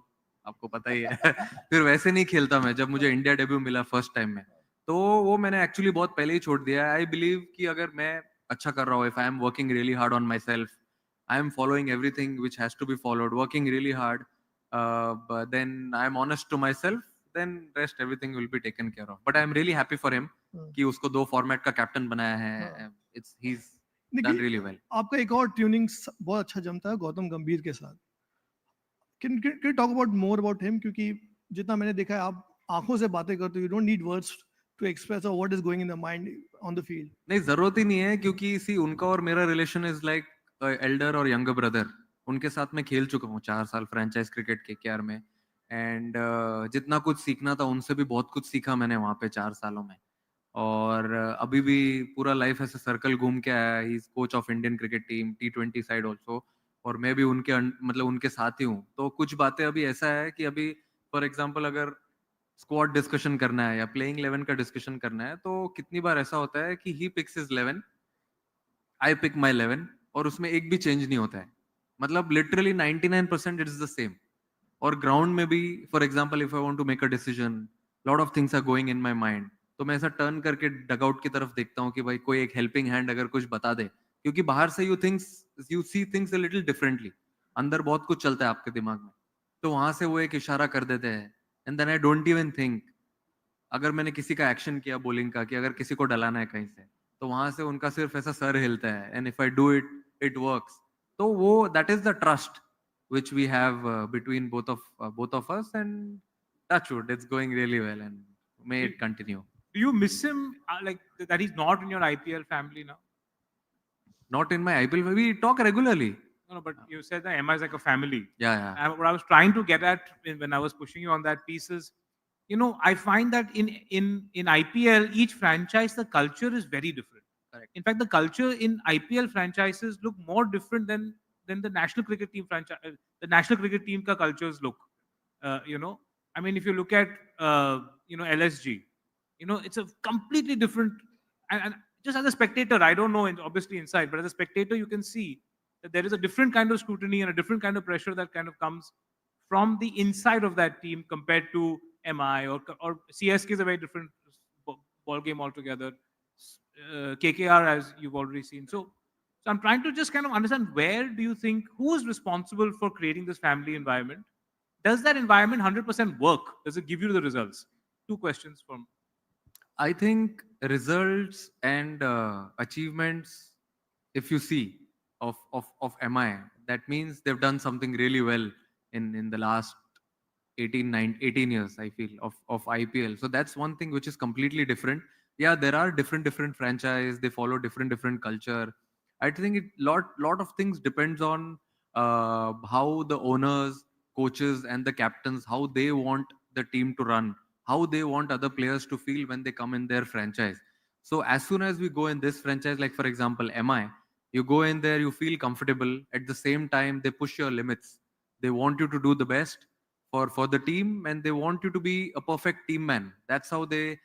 आपको पता ही है फिर वैसे नहीं खेलता मैं. जब मुझे इंडिया डेब्यू मिला फर्स्ट टाइम में तो वो मैंने एक्चुअली बहुत पहले ही छोड़ दिया. आई बिलीव कि अगर मैं अच्छा कर रहा हूँ, if I am working really hard on myself, I am following everything which has to be followed, working really hard, then I am honest to myself, then rest everything will be taken care of. But I am really happy for him कि उसको 2 format का captain बनाया है. It's he is done really well. आपका एक और tuning बहुत अच्छा जमता है गौतम गंभीर के साथ. Can you talk about more about him? क्योंकि जितना मैंने देखा है आप आंखों से बातें करते हो. You don't need words to express or what is going in the mind on the field. नहीं जरूरत ही नहीं है क्योंकि सी उनका और मेरा रिलेशन इज लाइक एल्डर और यंगर ब्रदर. उनके साथ मैं खेल चुका हूँ 4 साल फ्रेंचाइज क्रिकेट के केआर में. एंड जितना कुछ सीखना था उनसे भी बहुत कुछ सीखा मैंने वहाँ पे 4 सालों में. और अभी भी पूरा लाइफ ऐसे सर्कल घूम के आया. He is coach of Indian cricket team T20 side also. और मैं भी उनके मतलब उनके साथ ही हूँ. तो कुछ बातें अभी ऐसा है कि अभी फॉर एग्जाम्पल अगर स्क्वाड डिस्कशन करना है या प्लेइंग 11 का डिस्कशन करना है तो कितनी बार ऐसा होता है कि he picks his 11, I pick my 11 और उसमें एक भी चेंज नहीं होता है. मतलब लिटरली 99% इट्स द सेम. और ग्राउंड में भी for example if I want to make a decision, lot of things are going in my mind, तो मैं ऐसा टर्न करके डगआउट की तरफ देखता हूँ कि भाई कोई एक हेल्पिंग हैंड अगर कुछ बता दे. क्योंकि बाहर से you see things a little differently. अंदर बहुत कुछ चलता है आपके दिमाग में. तो वहां से वो एक इशारा कर देते हैं and then I don't even think. अगर मैंने किसी का एक्शन किया बॉलिंग का कि अगर किसी को डलाना है कहीं से तो वहां से उनका सिर्फ ऐसा सर हिलता है and if I do it it works. तो वो that is the trust which we have between both of us, and touch wood, it's going really well and may it continue. Do you miss him, like that he's not in your IPL family now? Not in my IPL, we talk regularly. No, but you said that Emma is like a family. Yeah. And what I was trying to get at when I was pushing you on that piece is, I find that in IPL, each franchise, the culture is very different. Correct. In fact, the culture in IPL franchises look more different than the national cricket team franchise. The national cricket team ka cultures look. I mean, if you look at LSG, it's a completely different. And just as a spectator, I don't know, obviously inside, but as a spectator, you can see that there is a different kind of scrutiny and a different kind of pressure that kind of comes from the inside of that team compared to MI or CSK is a very different ball game altogether. KKR, as you've already seen. So I'm trying to just kind of understand, where do you think, who is responsible for creating this family environment? Does that environment 100% work? Does it give you the results? 2 questions from. I think results and achievements, if you see of MI, that means they've done something really well in the last 18 years, I feel, of IPL. So that's one thing which is completely different. Yeah, there are different franchise, they follow different culture. I think it lot of things depends on how the owners, coaches and the captains, how they want the team to run, how they want other players to feel when they come in their franchise. So as soon as we go in this franchise, like for example MI, you go in there, you feel comfortable. At the same time, they push your limits. They want you to do the best for the team, and they want you to be a perfect team man. That's how they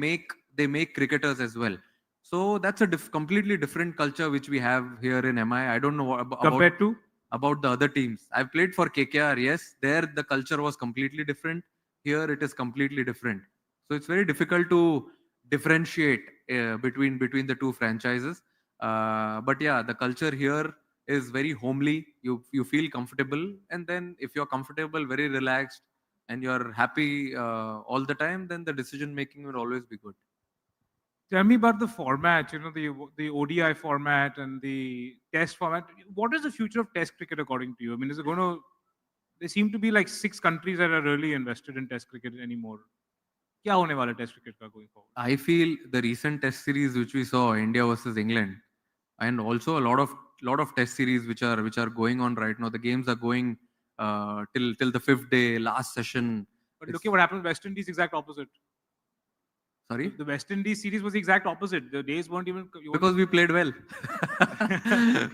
make they make cricketers as well. So that's a completely different culture which we have here in MI. I don't know Compared to about the other teams. I've played for KKR. Yes, there the culture was completely different. Here it is completely different. So it's very difficult to differentiate between the two franchises. But yeah, the culture here is very homely. You feel comfortable, and then if you're comfortable, very relaxed, and you're happy all the time, then the decision making will always be good. tell me about the format, the ODI format and the test format. What is the future of test cricket according to you? I mean, is it going to, there seem to be like 6 countries that are really invested in test cricket anymore. क्या होने वाला test cricket का going forward? I feel the recent test series which we saw, India versus England, and also a lot of test series which are going on right now. The games are going till the fifth day, last session. But It's look at what happened with West Indies, exact opposite. sorry, The West Indies series was the exact opposite. The days weren't even. because we played well.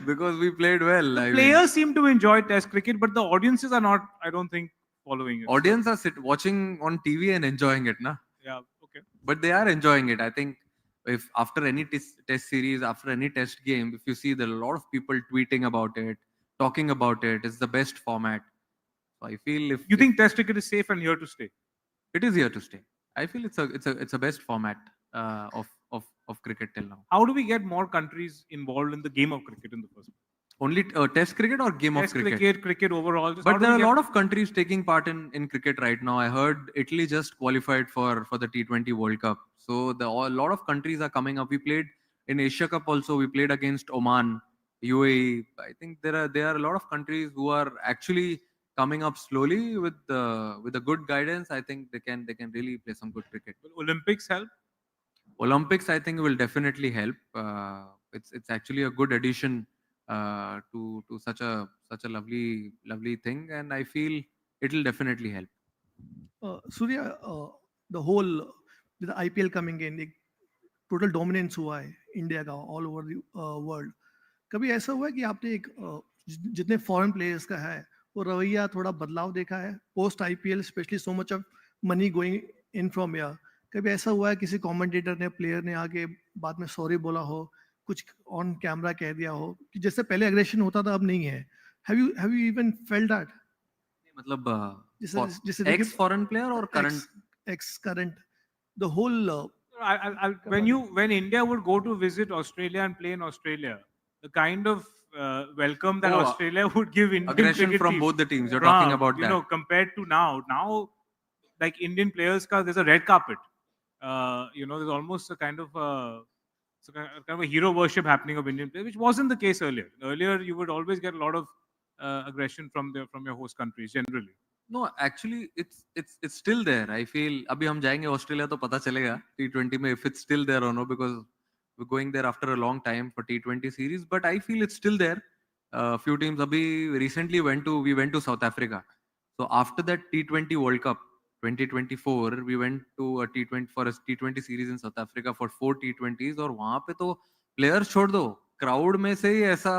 Because we played well. The I mean, players seem to enjoy test cricket, but the audiences are not, I don't think, following it. So, audience are watching on TV and enjoying it, na. yeah, okay. But they are enjoying it. I think if after any test series, after any test game, if you see there are a lot of people tweeting about it, talking about it, it's the best format. So I feel You think test cricket is safe and here to stay? it is here to stay. I feel it's a best format of cricket till now. How do we get more countries involved in the game of cricket in the first place? Only test cricket or game Test of cricket? cricket overall. Just how But do there we are a get- lot of countries taking part in cricket right now. I heard Italy just qualified for the T20 World Cup. So a lot of countries are coming up. We played in Asia Cup also. We played against Oman, UAE. I think there are a lot of countries who are actually coming up slowly with a good guidance. I think they can really play some good cricket. Will Olympics help? Olympics, I think, will definitely help. It's actually a good addition to such a lovely thing, and I feel it will definitely help. Surya, the whole with the IPL coming in, एक total dominance हुआ है India का all over world. कभी ऐसा हुआ है कि आपने एक जितने फॉरेन प्लेयर्स का है वो रवैया थोड़ा बदलाव देखा है post IPL, specially so much of money going in from here? कभी ऐसा हुआ है किसी कमेंटेटर ने, प्लेयर ने आके बाद में सॉरी बोला हो, कुछ ऑन कैमरा कह दिया हो कि जैसे पहले एग्रेशन होता था अब नहीं है? Have you even felt that? मतलब जैसे एक्स फॉरेन प्लेयर और current? Ex current the whole When India would go to visit Australia and play in Australia, the kind of welcome that Oh, Australia would give Indian aggression cricket from team, both the teams. You're talking about that. compared to now, like Indian players, there's a red carpet. There's almost a kind of a hero worship happening of Indian players, which wasn't the case earlier. Earlier, you would always get a lot of aggression from your host countries generally. No, actually it's still there. I feel अभी हम जाएंगे Australia तो पता चलेगा T20 में if it's still there or no, because we're going there after a long time for T20 series. But I feel it's still there. Few teams अभी recently we went to South Africa. So after that T20 World Cup 2024, we went to a T20 for a T20 series in South Africa for 4 T20s. और वहां पे तो players छोड़ दो, crowd में से ही ऐसा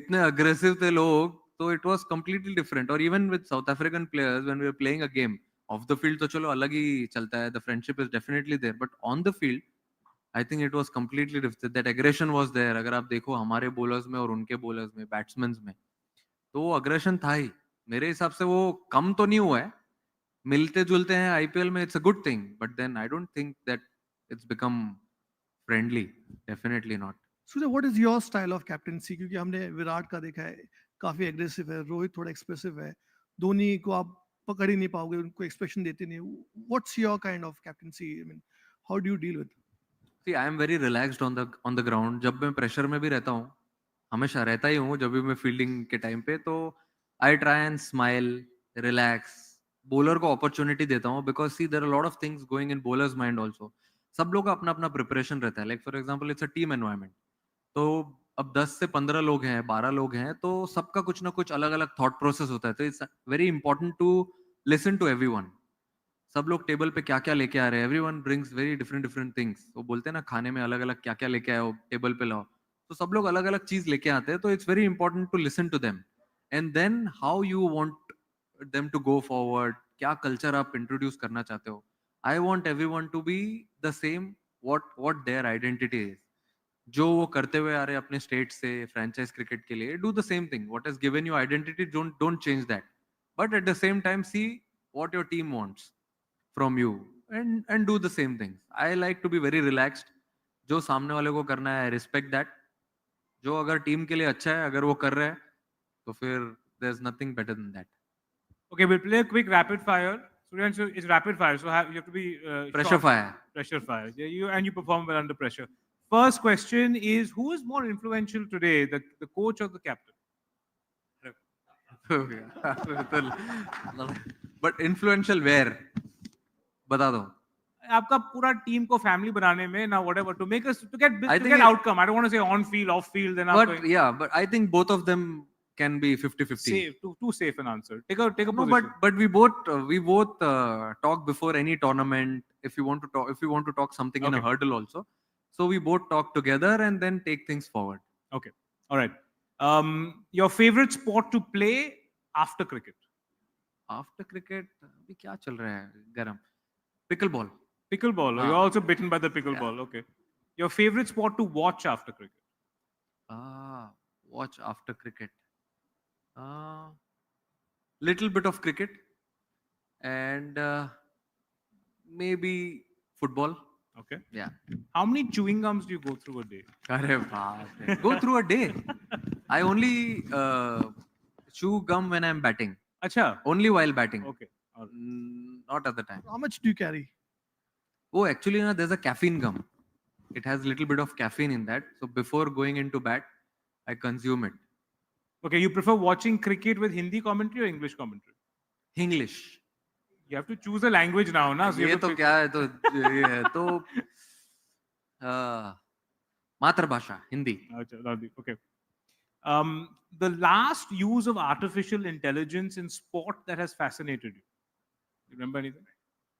इतने aggressive थे लोग. So it was completely different. Or even with South African players, when we were playing a game, off the field तो चलो अलग ही चलता है. The friendship is definitely there. But on the field, I think it was completely different. That aggression was there. अगर आप देखो हमारे bowlers में और उनके bowlers में, batsmen में, तो वो aggression था ही. मेरे हिसाब से वो कम तो नहीं हुआ है. मिलते जुलते हैं IPL में, it's a good thing. But then I don't think that it's become friendly. Definitely not. Surya, what is your style of captaincy? क्योंकि हमने विराट का देखा है, काफी एग्रेसिव है, रोहित थोड़ा एक्सप्रेसिव है, धोनी को आप पकड़ ही नहीं पाओगे, उनको एक्सप्रेशन देते नहीं. What's your kind of captaincy? I mean, how do you deal with? See, I am very relaxed on the ground. जब मैं प्रेशर में भी रहता हूँ, हमेशा रहता ही हूँ जब भी मैं फील्डिंग के टाइम पे, तो I try and smile, relax, bowler को अपॉर्चुनिटी देता हूँ, because see there are lot of things going in bowlers mind also. सब लोग का अपना अपना प्रिपरेशन रहता है. Like for example it's a team environment. तो अब 10 से 15 लोग हैं, 12 लोग हैं, तो सबका कुछ ना कुछ अलग अलग थॉट प्रोसेस होता है. तो it's very important to listen to everyone. सब लोग टेबल पे क्या क्या लेके आ रहे हैं. Everyone brings very different different things. वो बोलते हैं ना, खाने में अलग अलग क्या क्या लेके आए हो, टेबल पे लाओ. तो सब लोग अलग अलग चीज लेके आते हैं. तो it's very important to listen to them, and then how you want them to go forward. क्या कल्चर आप इंट्रोड्यूस करना चाहते हो. I want everyone to be the same, what their identity is. जो वो करते हुए आ रहे हैं अपने स्टेट से फ्रेंचाइज क्रिकेट के लिए, do the same thing. What has given you identity, don't change that. But at the same time see what your team wants from you, and do the same things. I like to be very relaxed. जो सामने वाले को करना है, respect that. जो अगर team के लिए अच्छा है, अगर वो कर रहा है, तो फिर there's nothing better than that. Okay, we'll play a quick rapid fire. Students, it's rapid fire, so you have to be Pressure short. fire. Pressure fire. Yeah, you perform well under pressure. First question is, who is more influential today, the coach or the captain? But influential where? बता दो. आपका पूरा team को family बनाने में ना whatever to make us to get I to think get it- outcome. I don't want to say on field, off field. Then But आपको yeah, but I think both of them can be 50-50. safe, too safe an answer. Take a No, position. but we both talk before any tournament. If you want to talk something in a Okay. hurdle also, so we both talk together and then take things forward. Okay. All right. Your favorite sport to play after cricket? After cricket, अभी क्या चल रहा है गरम? Pickleball. Pickleball. Ah. You're also bitten by the pickleball. Yeah. Okay. Your favorite sport to watch after cricket? Watch after cricket. Little bit of cricket and maybe football. Okay. Yeah. How many chewing gums do you go through a day? अरे बाप रे. Go through a day. I only chew gum when I'm batting. Acha. Only while batting. Okay. All right. Not at the time. How much do you carry? Oh, actually, no, there's a caffeine gum. It has a little bit of caffeine in that. So before going into bat, I consume it. Okay. You prefer watching cricket with Hindi commentary or English commentary? English. You have to choose a language now, na? So you ये have to तो pick- क्या है, तो ये है तो मातृभाषा Hindi. Acha, Radhi, okay. The last use of artificial intelligence in sport that has fascinated you. You remember anything?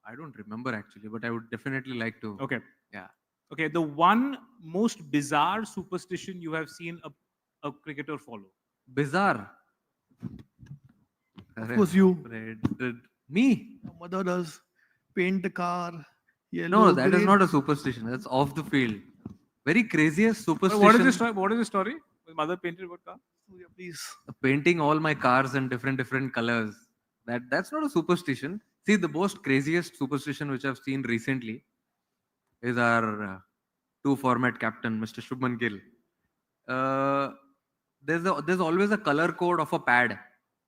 I don't remember actually, but I would definitely like to. Okay. Yeah. Okay. The one most bizarre superstition you have seen a cricketer follow. Bizarre. Of course, you. Me. Your mother does paint the car yellow. No, that is green. not a superstition. That's off the field. Very craziest superstition. What is the story? What is the story? My mother painted what car? Surya, please. Painting all my cars in different colors. That's not a superstition. See, the most craziest superstition which I've seen recently is our two format captain, Mr. Shubman Gill. There's always a color code of a pad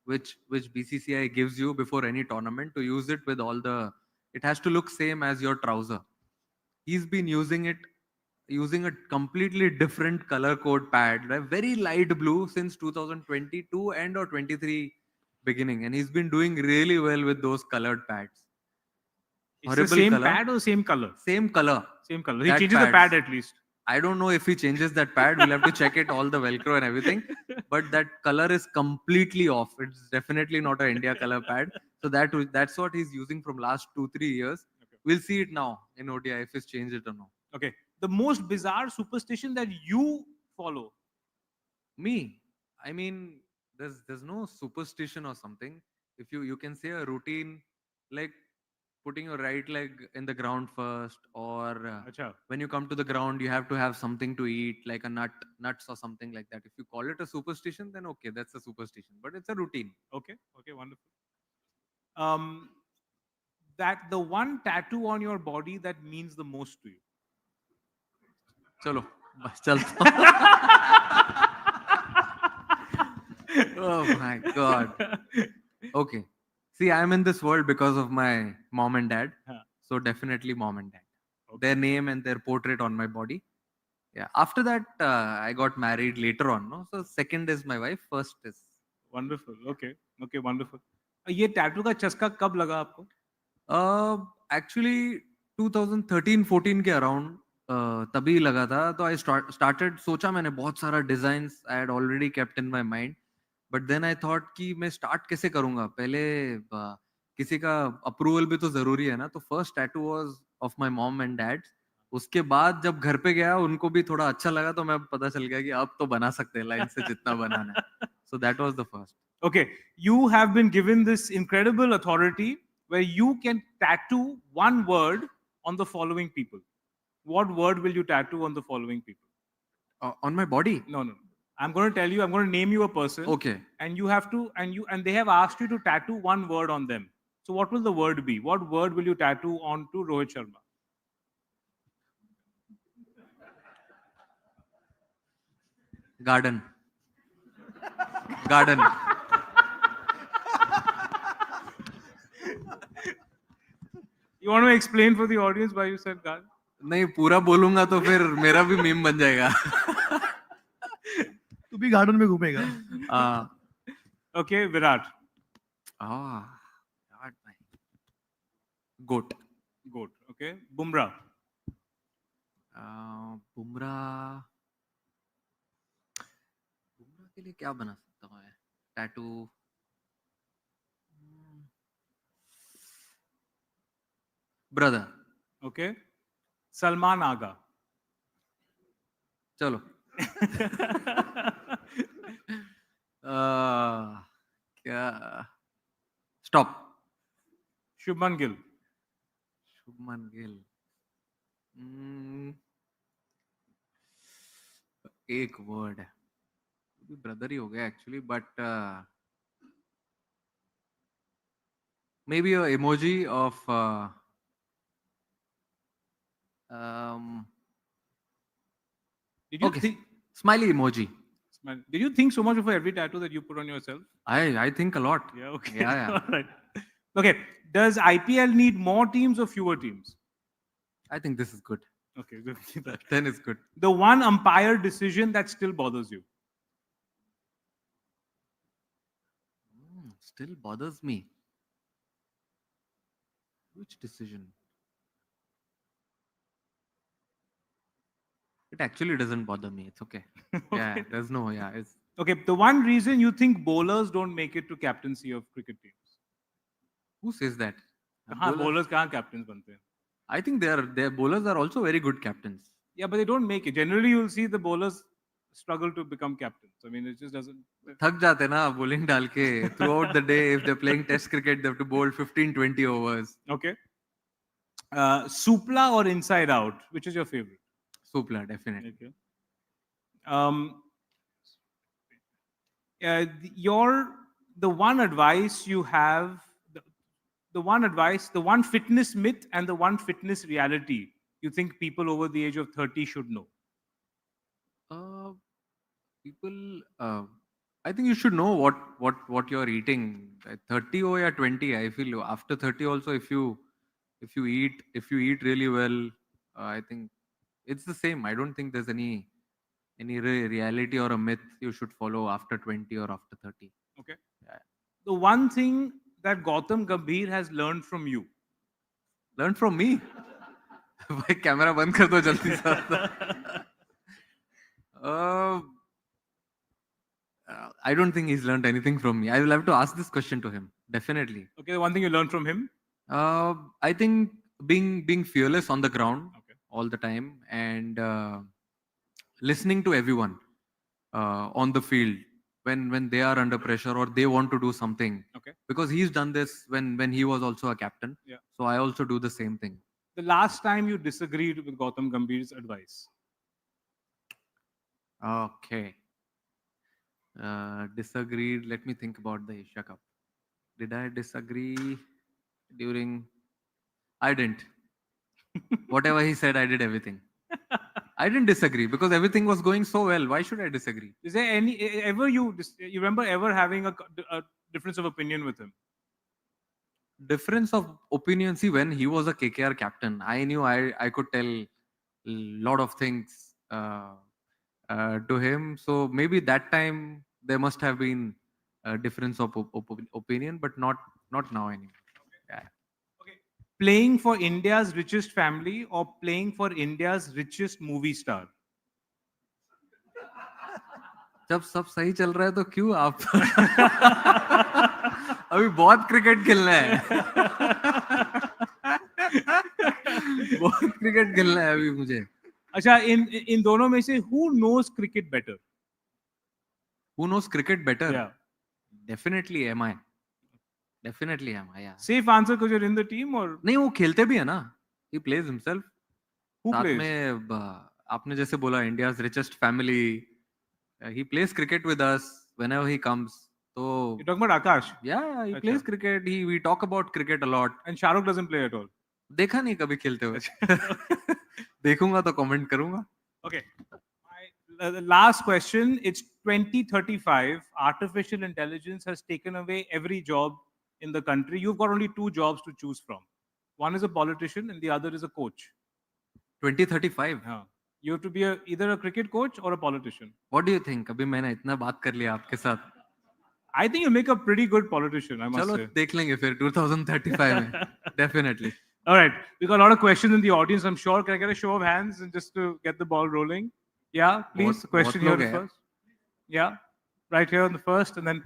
which BCCI gives you before any tournament to use it with all the. It has to look same as your trouser. He's been using a completely different color code pad, right? Very light blue since 2022 and or 23 beginning, and he's been doing really well with those colored pads. It's the same pad or same color? Same color. Same color. He That changes the pads. pad at least. I don't know if he changes that pad. We'll have to check it, all the Velcro and everything. But that color is completely off. It's definitely not an India color pad. So that's what he's using from last 2-3 years. Okay. We'll see it now in ODI if he's changed it or not. Okay. The most bizarre superstition that you follow. Me, I mean, there's no superstition or something. If you can say a routine like putting your right leg in the ground first, or Acha. when you come to the ground you have to have something to eat like a nuts or something like that. If you call it a superstition, then okay, that's a superstition, but it's a routine. Okay. Okay. Wonderful. That the one tattoo on your body that means the most to you. Chalo, bas chalta. Oh my god. Okay. See, I'm in this world because of my mom and dad. Huh. So definitely mom and dad. Okay. Their name and their portrait on my body Yeah. After that, I got married later on. No, so second is my wife. First is. Wonderful. Okay. Okay. Wonderful. ये tattoo का चस्का कब लगा आपको? Actually 2013-14 के around तभी लगा था. तो आई स्टार्टेड, सोचा मैंने बहुत सारा designs I had already kept in my mind, but then I thought कि मैं स्टार्ट कैसे करूंगा, पहले किसी का अप्रूवल भी तो जरूरी है ना. तो first tattoo was of my mom and dad. उसके बाद जब घर पे गया उनको भी थोड़ा अच्छा लगा, तो मैं पता चल गया कि अब तो बना सकते हैं लाइन से जितना बनाना है. So that was the first. Okay, you have been given this incredible authority where you can tattoo one word on the following people. What word will you tattoo on the following people? On my body. No, no. I'm going to tell you. I'm going to name you a person. Okay. And you have to, and they have asked you to tattoo one word on them. So what will the word be? What word will you tattoo onto Rohit Sharma? Garden. Garden. You want to explain for the audience why you said garden? नहीं, पूरा बोलूंगा तो फिर मेरा भी meme बन जाएगा. तू भी गार्डन में घूमेगा. Okay, Virat. Virat bhai. Goat. Goat. Okay. Bumrah. Bumrah के लिए क्या बना सकता हूँ? Tattoo. Brother. Okay. Salman Aga. चलो. क्या? Stop. Shubman Gill. Shubman Gill. एक वर्ड है, ब्रदर ही हो गया actually, but may be a emoji of Did you okay, think? smiley emoji. Did you think so much of every tattoo that you put on yourself? I think a lot. Yeah. Okay. Yeah. All right. Okay. Does IPL need more teams or fewer teams? I think this is good. Okay. Good. 10 is good. The one umpire decision that still bothers you. Still bothers me. Which decision? It actually doesn't bother me. It's okay. Yeah, there's no, yeah. It's Okay. The one reason you think bowlers don't make it to captaincy of cricket teams. who says that? Bowlers कहाँ captains बनते हैं? I think their bowlers are also very good captains. Yeah, but they don't make it. Generally, you'll see the bowlers struggle to become captains. I mean, it just doesn't. थक जाते ना bowling डाल के. Throughout the day, if they're playing test cricket, they have to bowl 15-20 overs. Okay. Supla or inside out? Which is your favorite? Supla, definitely. Okay. The one advice you have, the one fitness myth and the one fitness reality you think people over the age of 30 should know. People, I think you should know what you're eating. 30 or yeah, 20. I feel after 30 also, if you eat really well, I think it's the same. I don't think there's any reality or a myth you should follow after 20 or after 30. Okay. Yeah. The one thing that Gautam Gambhir has learned from you. Learn from me. भाई camera बंद कर दो जल्दी से. I don't think he's learned anything from me. I will have to ask this question to him. Definitely. Okay, the one thing you learned from him. I think being fearless on the ground all the time, and listening to everyone on the field when they are under pressure or they want to do something. Okay. Because he's done this when he was also a captain. Yeah. So I also do the same thing. The last time you disagreed with Gautam Gambhir's advice. Okay. Disagreed. Let me think about the Asia Cup. Did I disagree during? I didn't. Whatever he said, I did everything. I didn't disagree because everything was going so well. Why should I disagree? Is there any ever you remember ever having a difference of opinion with him? Difference of opinion. See, when he was a KKR captain, I knew I could tell a lot of things uh, to him. So maybe that time there must have been a difference of opinion, but not now anymore. Yeah. Okay. Playing for India's richest family or playing for India's richest movie star? जब सब सही चल रहा है तो क्यों आप अभी बहुत क्रिकेट खेलना है बहुत क्रिकेट खेलना है अभी मुझे अच्छा, इन दोनों में से who knows cricket better? Who knows cricket better? Yeah. Definitely MI. Definitely MI, yeah. Safe answer because you're in the team or नहीं वो खेलते भी है ना. He plays himself. who साथ plays? में आपने जैसे बोला India's richest family. He plays cricket with us whenever he comes. So You're talking about Akash? yeah, he Acha. plays cricket. We talk about cricket a lot. And Shahrukh doesn't play at all. देखा नहीं कभी खेलते हुए. देखूंगा तो comment करूंगा. Okay. The last question. It's 2035. Artificial intelligence has taken away every job in the country. You've got only two jobs to choose from. One is a politician and the other is a coach. 2035. Yeah. You have to be either a cricket coach or a politician. What do you think? अभी मैंने इतना बात कर लिया आपके साथ. I think you make a pretty good politician, I must चलो say. देख लेंगे फिर 2035 में. Definitely. All right. We got a lot of questions in the audience, I'm sure. Can I get a show of hands and just to get the ball rolling? Yeah, please. बहुत- Question बहुत here लोग हैं. first. Yeah. Right here on the first and then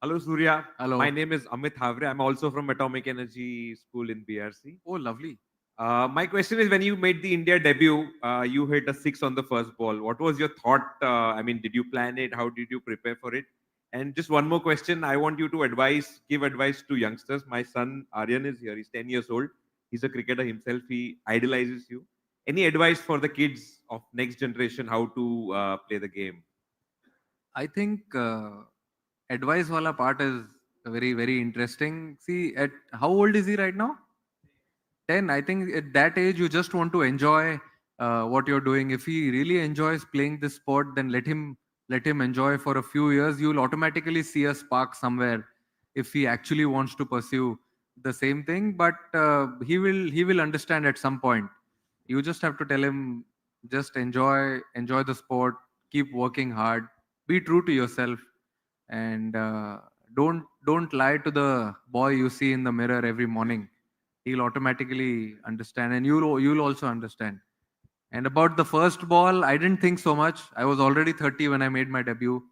Hello, Surya. Hello. My name is Amit Havre. I'm also from Atomic Energy School in BRC. Oh, lovely. My question is, when you made the India debut, you hit a 6 on the first ball. What was your thought? I mean, did you plan it? How did you prepare for it? And just one more question. I want you to give advice to youngsters. My son Aryan is here. He's 10 years old. He's a cricketer himself. He idolizes you. Any advice for the kids of next generation how to play the game? I think advice wala part is very interesting. See, at how old is he right now? 10. I think at that age you just want to enjoy what you're doing. If he really enjoys playing this sport, then let him enjoy for a few years. You'll automatically see a spark somewhere if he actually wants to pursue the same thing. But he will understand at some point. You just have to tell him, just enjoy the sport, keep working hard, be true to yourself, and don't lie to the boy you see in the mirror every morning. He'll automatically understand, and you'll also understand. And about the first ball, I didn't think so much. I was already 30 when I made my debut.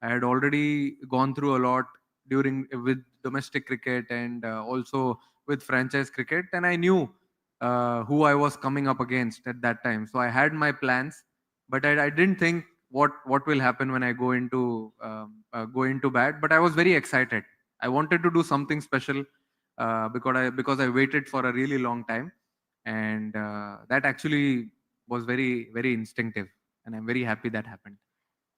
I had already gone through a lot during with domestic cricket and also with franchise cricket, and I knew who I was coming up against at that time. So I had my plans, but I didn't think what will happen when I go into bat. But I was very excited. I wanted to do something special because I waited for a really long time, and that actually was very instinctive, and I'm very happy that happened.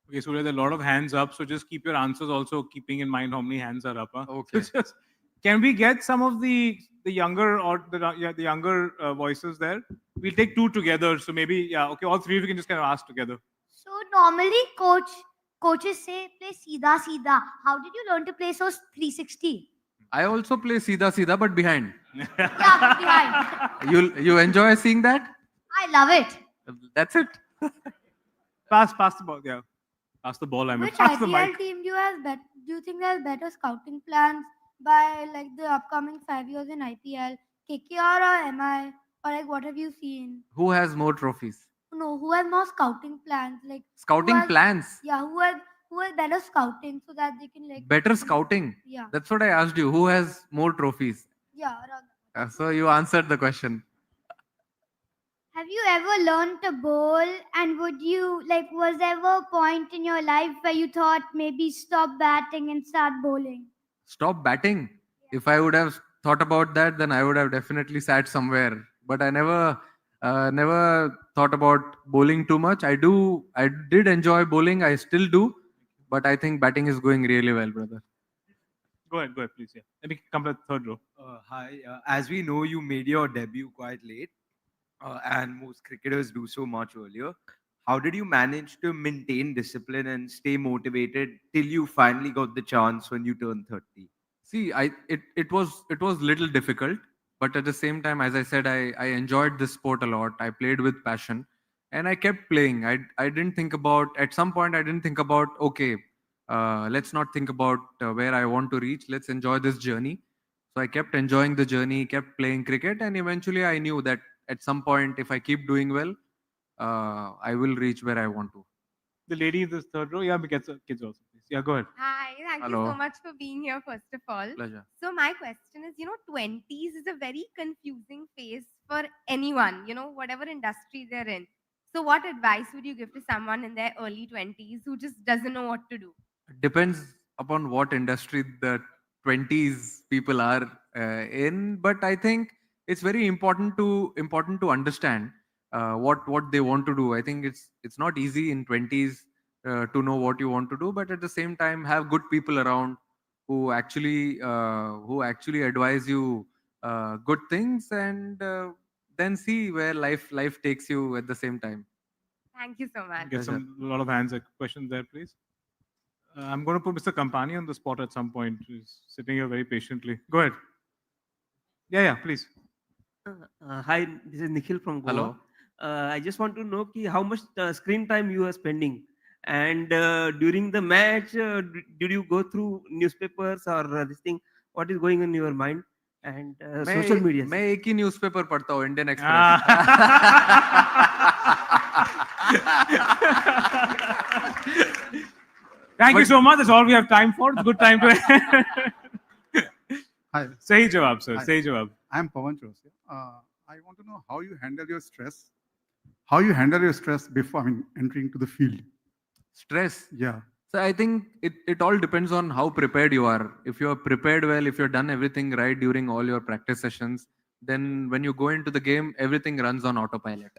okay, so there are a lot of hands up. So just keep your answers also keeping in mind how many hands are up. Huh? Okay. So just, can we get some of the younger or the younger voices there? We'll take two together. So maybe okay, all three of you can just kind of ask together. So normally coaches say play Sida Sida. How did you learn to play so 360? I also play Sida but behind. Yeah, behind. You enjoy seeing that? I love it. That's it. Pass the ball. Yeah, pass the ball. I mean, Which pass the IPL mic. team do you think has better scouting plans by like the upcoming 5 years in IPL? KKR or MI? Or like what have you seen? Who has more trophies? No, who has more scouting plans? Like Scouting has- plans. yeah, who has better scouting so that they can like Better scouting. yeah That's what I asked you. Who has more trophies? yeah around. So you answered the question. Have you ever learned to bowl? And was there ever a point in your life where you thought maybe stop batting and start bowling? Stop batting. If I would have thought about that, then I would have definitely sat somewhere. But I never thought about bowling too much. I did enjoy bowling. I still do. But I think batting is going really well, brother. Go ahead, please. Yeah, let me come to the third row. Hi. As we know, you made your debut quite late, and most cricketers do so much earlier. How did you manage to maintain discipline and stay motivated till you finally got the chance when you turned 30? See, it was little difficult, but at the same time, as I said, I enjoyed this sport a lot. I played with passion, and I kept playing. I didn't think about, at some point I didn't think about, okay, let's not think about where I want to reach. Let's enjoy this journey. So I kept enjoying the journey, kept playing cricket, and eventually I knew that at some point, if I keep doing well, I will reach where I want to. The lady in this third row. Yeah, we get some kids also, please. Yeah, go ahead. Hi, thank you Hello. so much for being here, first of all. Pleasure. So, my question is 20s is a very confusing phase for anyone, whatever industry they're in. So, what advice would you give to someone in their early 20s who just doesn't know what to do? Depends upon what industry the 20s people are in, but I think it's very important to understand what they want to do. I think it's not easy in 20s to know what you want to do, but at the same time have good people around who actually advise you good things, and then see where life takes you at the same time. Thank you so much. Get some a lot of hands. Questions there, please. I'm going to put Mr. Kampani on the spot at some point. He's sitting here very patiently. Go ahead. Yeah, please. Hi, this is Nikhil from Goa. Hello. I just want to know how much screen time you are spending, and during the match, did you go through newspapers or this thing? What is going on in your mind? And social media. मैं एक ही newspaper पढ़ता हूँ, Indian Ah. Thank you so much. That's all we have time for. It's a good time to. Hi, Sahi jawab, sir. Hi. Sahi jawab. I'm Pawan Chausia. I want to know how you handle your stress. How you handle your stress before, entering to the field. Stress. Yeah. So I think it all depends on how prepared you are. If you're prepared well, if you've done everything right during all your practice sessions, then when you go into the game, everything runs on autopilot.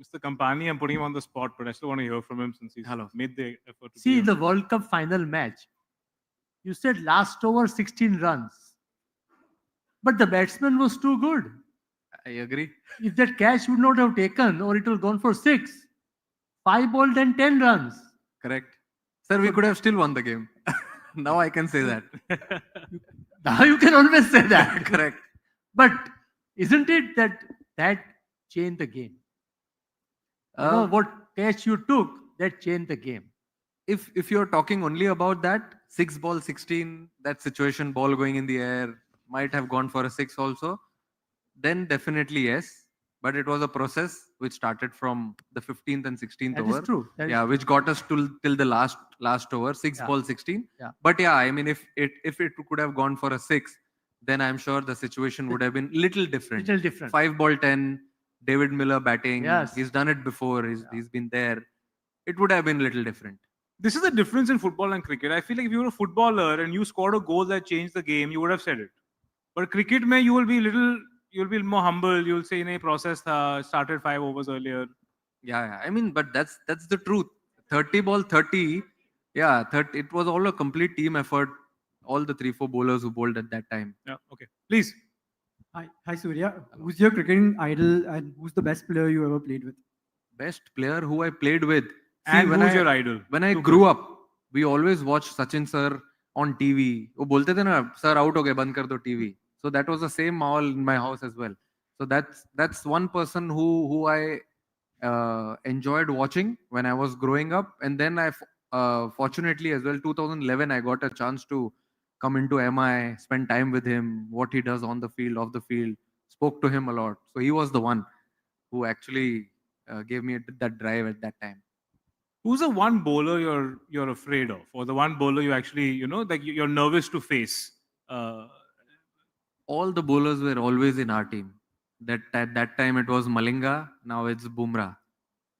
Mr. Kampani, I'm putting him on the spot, but I still want to hear from him since he's Hello. made the effort. To See, be in the World Cup final match, you said last over 16 runs. But the batsman was too good. I agree. If that catch would not have taken, or it will gone for 6, 5 ball, then 10 runs. Correct. Sir, we could have still won the game. Now I can say that. Now you can always say that. Correct. But isn't it that changed the game? You know, what catch you took, that changed the game. If you're talking only about that 6 ball 16, that situation, ball going in the air, might have gone for a 6 also, then definitely yes. But it was a process which started from the 15th and 16th That over. is true. That is Yeah, true. which got us till the last over, 6 Yeah. ball 16. Yeah. But yeah, if it could have gone for a 6, then I'm sure the situation would have been little different. Little different. 5 ball 10, David Miller batting. Yes. He's done it before. He's been there. It would have been little different. This is the difference in football and cricket. I feel like if you were a footballer and you scored a goal that changed the game, you would have said it. But cricket, mein, you'll be more humble. You'll say, "Nahi, process tha, started 5 overs earlier." Yeah. But that's the truth. 30 ball 30. Yeah, 30. It was all a complete team effort. All the 3-4 bowlers who bowled at that time. Yeah, okay. Please. Hi Surya. Who's your cricketing idol and who's the best player you ever played with? Best player who I played with. And when who's I- your idol? When I Two grew up, we always watched Sachin sir on TV. वो बोलते थे ना, sir out हो गए, बंद कर दो TV. So that was the same माहौल in my house as well. So that's one person who I enjoyed watching when I was growing up. And then fortunately as well, 2011 I got a chance to come into MI, spend time with him, what he does on the field, off the field. Spoke to him a lot. So he was the one who actually gave me that drive at that time. Who's the one bowler you're afraid of, or the one bowler you actually like you're nervous to face? All the bowlers were always in our team. At that time it was Malinga, now it's Bumrah.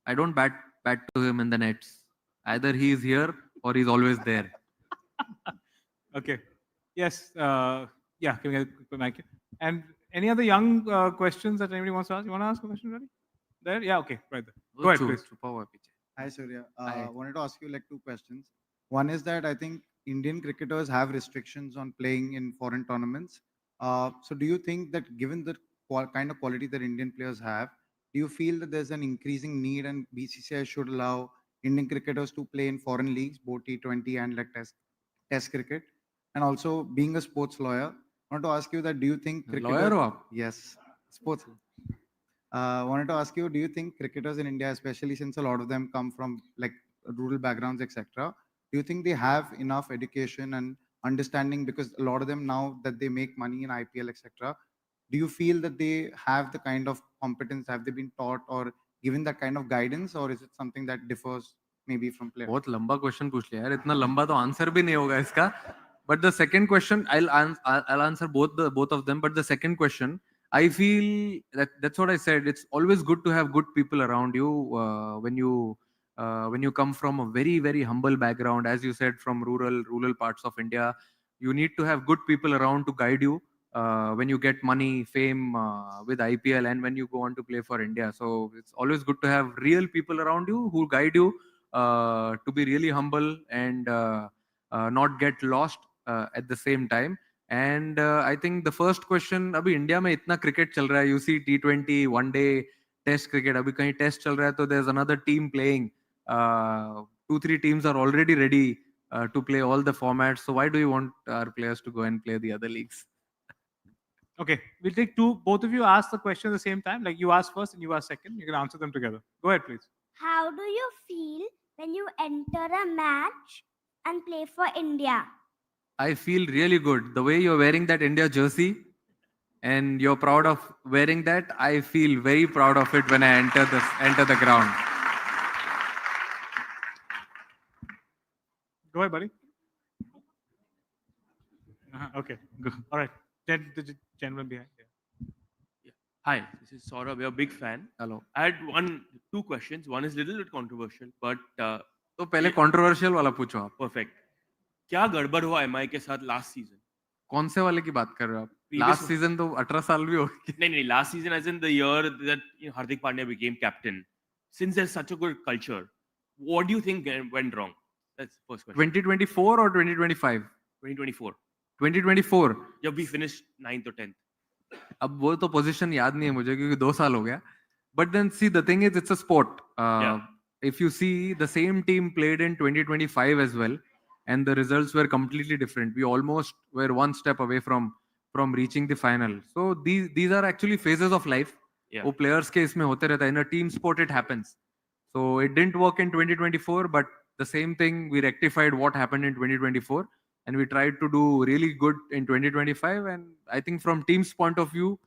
I don't bat to him in the nets. Either he is here or he's always there. Okay. Yes. Yeah. Can we get the mic? And any other young questions that anybody wants to ask? You want to ask a question, Ravi? There? Yeah. Okay. Right there. Go ahead, please. Hi, Surya. Hi. Wanted to ask you like 2 questions. One is that I think Indian cricketers have restrictions on playing in foreign tournaments. So do you think that given the kind of quality that Indian players have, do you feel that there's an increasing need and BCCI should allow Indian cricketers to play in foreign leagues, both T20 and like test cricket? And also being a sports lawyer, I want to ask you that do you think cricketers... Lawyer ho aap? Yes, sports. Wanted to ask you, do you think cricketers in India, especially since a lot of them come from like rural backgrounds, etc., do you think they have enough education and understanding? Because a lot of them now that they make money in IPL, etc., do you feel that they have the kind of competence? Have they been taught or given that kind of guidance, or is it something that differs maybe from player? बहुत लंबा question पूछ लिया यार, इतना लंबा तो answer भी नहीं होगा इसका. But the second question, I'll answer both of them. But the second question, I feel that's what I said. It's always good to have good people around you when you come from a very very humble background, as you said, from rural parts of India. You need to have good people around to guide you when you get money, fame with IPL, and when you go on to play for India. So it's always good to have real people around you who guide you to be really humble and not get lost at the same time. And I think the first question, अभी India में इतना cricket चल रहा है, you see T20, one day test cricket, अभी कहीं test चल रहा है तो there's another team playing. 2-3 teams are already ready to play all the formats. So why do you want our players to go and play the other leagues? Okay, we'll take two. Both of you ask the question at the same time. Like you ask first and you ask second. You can answer them together. Go ahead, please. How do you feel when you enter a match and play for India? I feel really good. The way you're wearing that India jersey and you're proud of wearing that, I feel very proud of it when I enter the ground. Go ahead, buddy. Okay, good. All right. The gentleman behind. Yeah. Hi, this is Saurabh. You're a big fan. Hello. I had two questions. One is a little bit controversial, but तो पहले controversial वाला पूछो आप. perfect. क्या गड़बड़ हुआ MI के साथ last season? कौन से वाले की बात कर रहे हो आप? Previous Last one. season तो 18 साल भी हो गए. नहीं नहीं, last season as in the year that Hardik Pandya became captain. Since there's such a good culture, what do you think went wrong? That's the first question. 2024 or 2025? 2024. 2024. जब we finished 9th or 10th. अब वो तो position याद नहीं है मुझे क्योंकि 2 साल हो गया. But then see, the thing is, it's a sport. Yeah. If you see, the same team played in 2025 as well, and the results were completely different. We almost were one step away from reaching the final. So these are actually phases of life. Yeah. वो players के इसमें होते रहता है. In a team sport, it happens. So it didn't work in 2024, but the same thing, we rectified what happened in 2024, and we tried to do really good in 2025. And I think from team's point of view,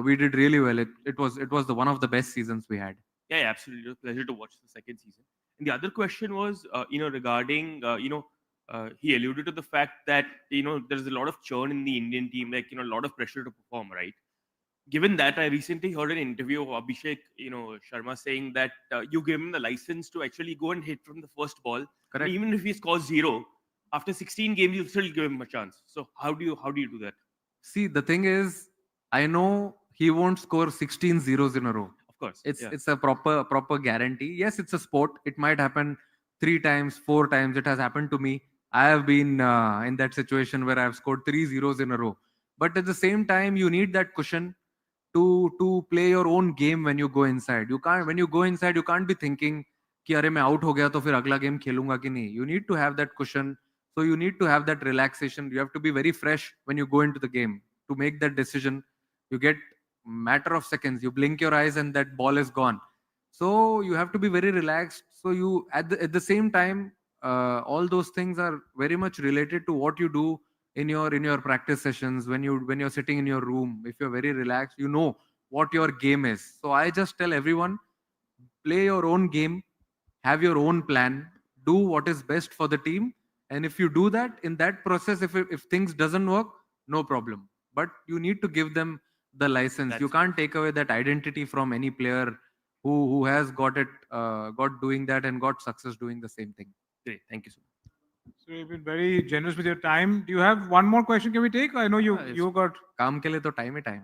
we did really well. It was one of the best seasons we had. Yeah, absolutely. It was a pleasure to watch the second season. And the other question was, regarding, he alluded to the fact that, there's a lot of churn in the Indian team, like, a lot of pressure to perform, right? Given that, I recently heard an interview of Abhishek, Sharma saying that you give him the license to actually go and hit from the first ball. Correct. And even if he scores 0, after 16 games, you'll still give him a chance. So how do you do that? See, the thing is, I know he won't score 16 zeros in a row. Of course. It's a proper guarantee. Yes, it's a sport. It might happen 3 times, 4 times. It has happened to me. I have been in that situation where I've scored 3 zeros in a row. But at the same time, you need that cushion to play your own game when you go inside. When you go inside, you can't be thinking कि अरे मैं out हो गया तो फिर अगला game खेलूंगा कि नहीं. You need to have that cushion. So you need to have that relaxation. You have to be very fresh when you go into the game to make that decision. You get matter of seconds. You blink your eyes and that ball is gone. So you have to be very relaxed. So you at the same time, all those things are very much related to what you do in your practice sessions when you're sitting in your room. If you're very relaxed, you know what your game is. So I just tell everyone, play your own game, have your own plan, do what is best for the team. And if you do that, in that process, if things doesn't work, no problem. But you need to give them the license. You can't take away that identity from any player who has got doing that and got success doing the same thing. Great. Thank you so much. So you've been very generous with your time. Do you have one more question? Can we take? I know you got. काम के लिए तो time है.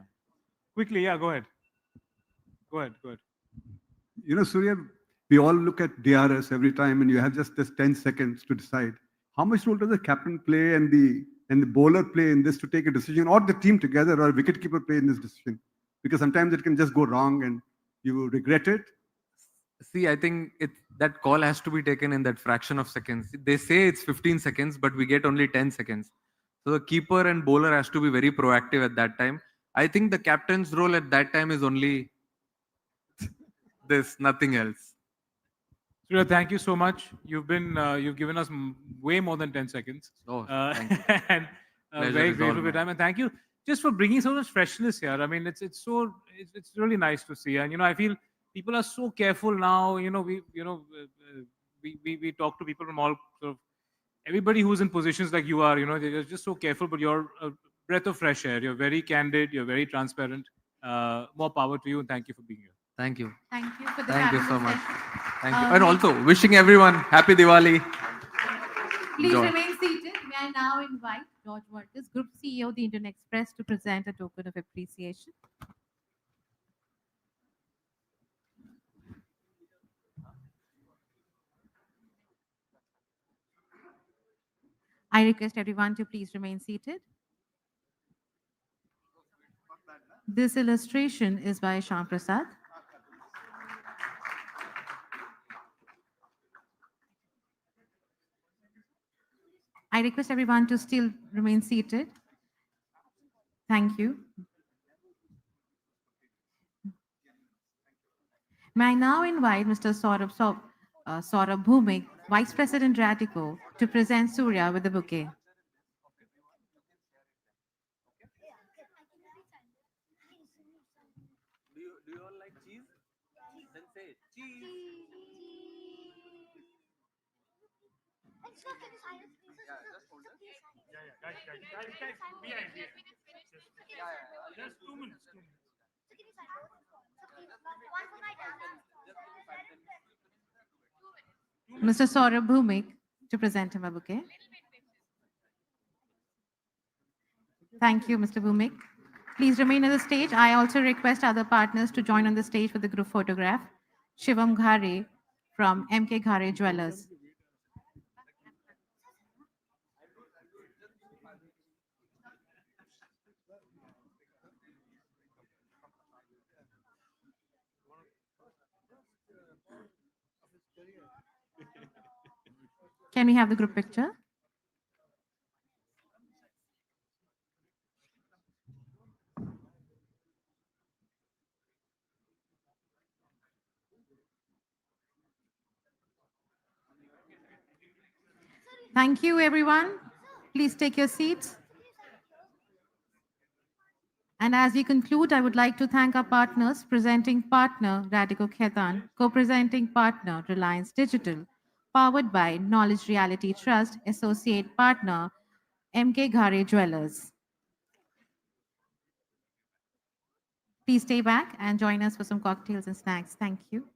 Quickly, yeah. Go ahead. Go ahead. Surya, we all look at DRS every time, and you have just this 10 seconds to decide how much role does the captain play and the bowler play in this to take a decision, or the team together, or wicketkeeper play in this decision, because sometimes it can just go wrong and you regret it. See, I think that call has to be taken in that fraction of seconds. They say it's 15 seconds, but we get only 10 seconds. So the keeper and bowler has to be very proactive at that time. I think the captain's role at that time is only this, nothing else. Surya, thank you so much. You've given us way more than 10 seconds. Oh, thank you. And Pleasure very is all grateful for your mine. time. And thank you just for bringing so much freshness here. I mean, it's really nice to see. And I feel people are so careful now. We talk to people from all sort of everybody who's in positions like you are. They're just so careful. But you're a breath of fresh air. You're very candid. You're very transparent. More power to you. And thank you for being here. Thank you. Thank you for the Thank you so fabulous much. session. Thank you. And also, wishing everyone happy Diwali. Please Enjoy. remain seated. May I now invite George Walters, Group CEO, the Indian Express, to present a token of appreciation. I request everyone to please remain seated. This illustration is by Shyam Prasad. I request everyone to still remain seated. Thank you. May I now invite Mr. Saurabh Bhumik, Vice President Radico, to present Surya with the bouquet. Do you all like cheese? Then say cheese. Yeah, just hold it. Guys, behind. Just 2 minutes. Mr. Saurabh Bhumik, to present him a bouquet. Thank you, Mr. Bhumik. Please remain on the stage. I also request other partners to join on the stage for the group photograph. Shivam Ghare from MK Ghare Jewelers. Can we have the group picture? Thank you, everyone. Please take your seats. And as we conclude, I would like to thank our partners, presenting partner Radico Khaitan, co-presenting partner Reliance Digital, powered by Knowledge Reality Trust, associate partner MK Ghare Jewelers. Please stay back and join us for some cocktails and snacks. Thank you.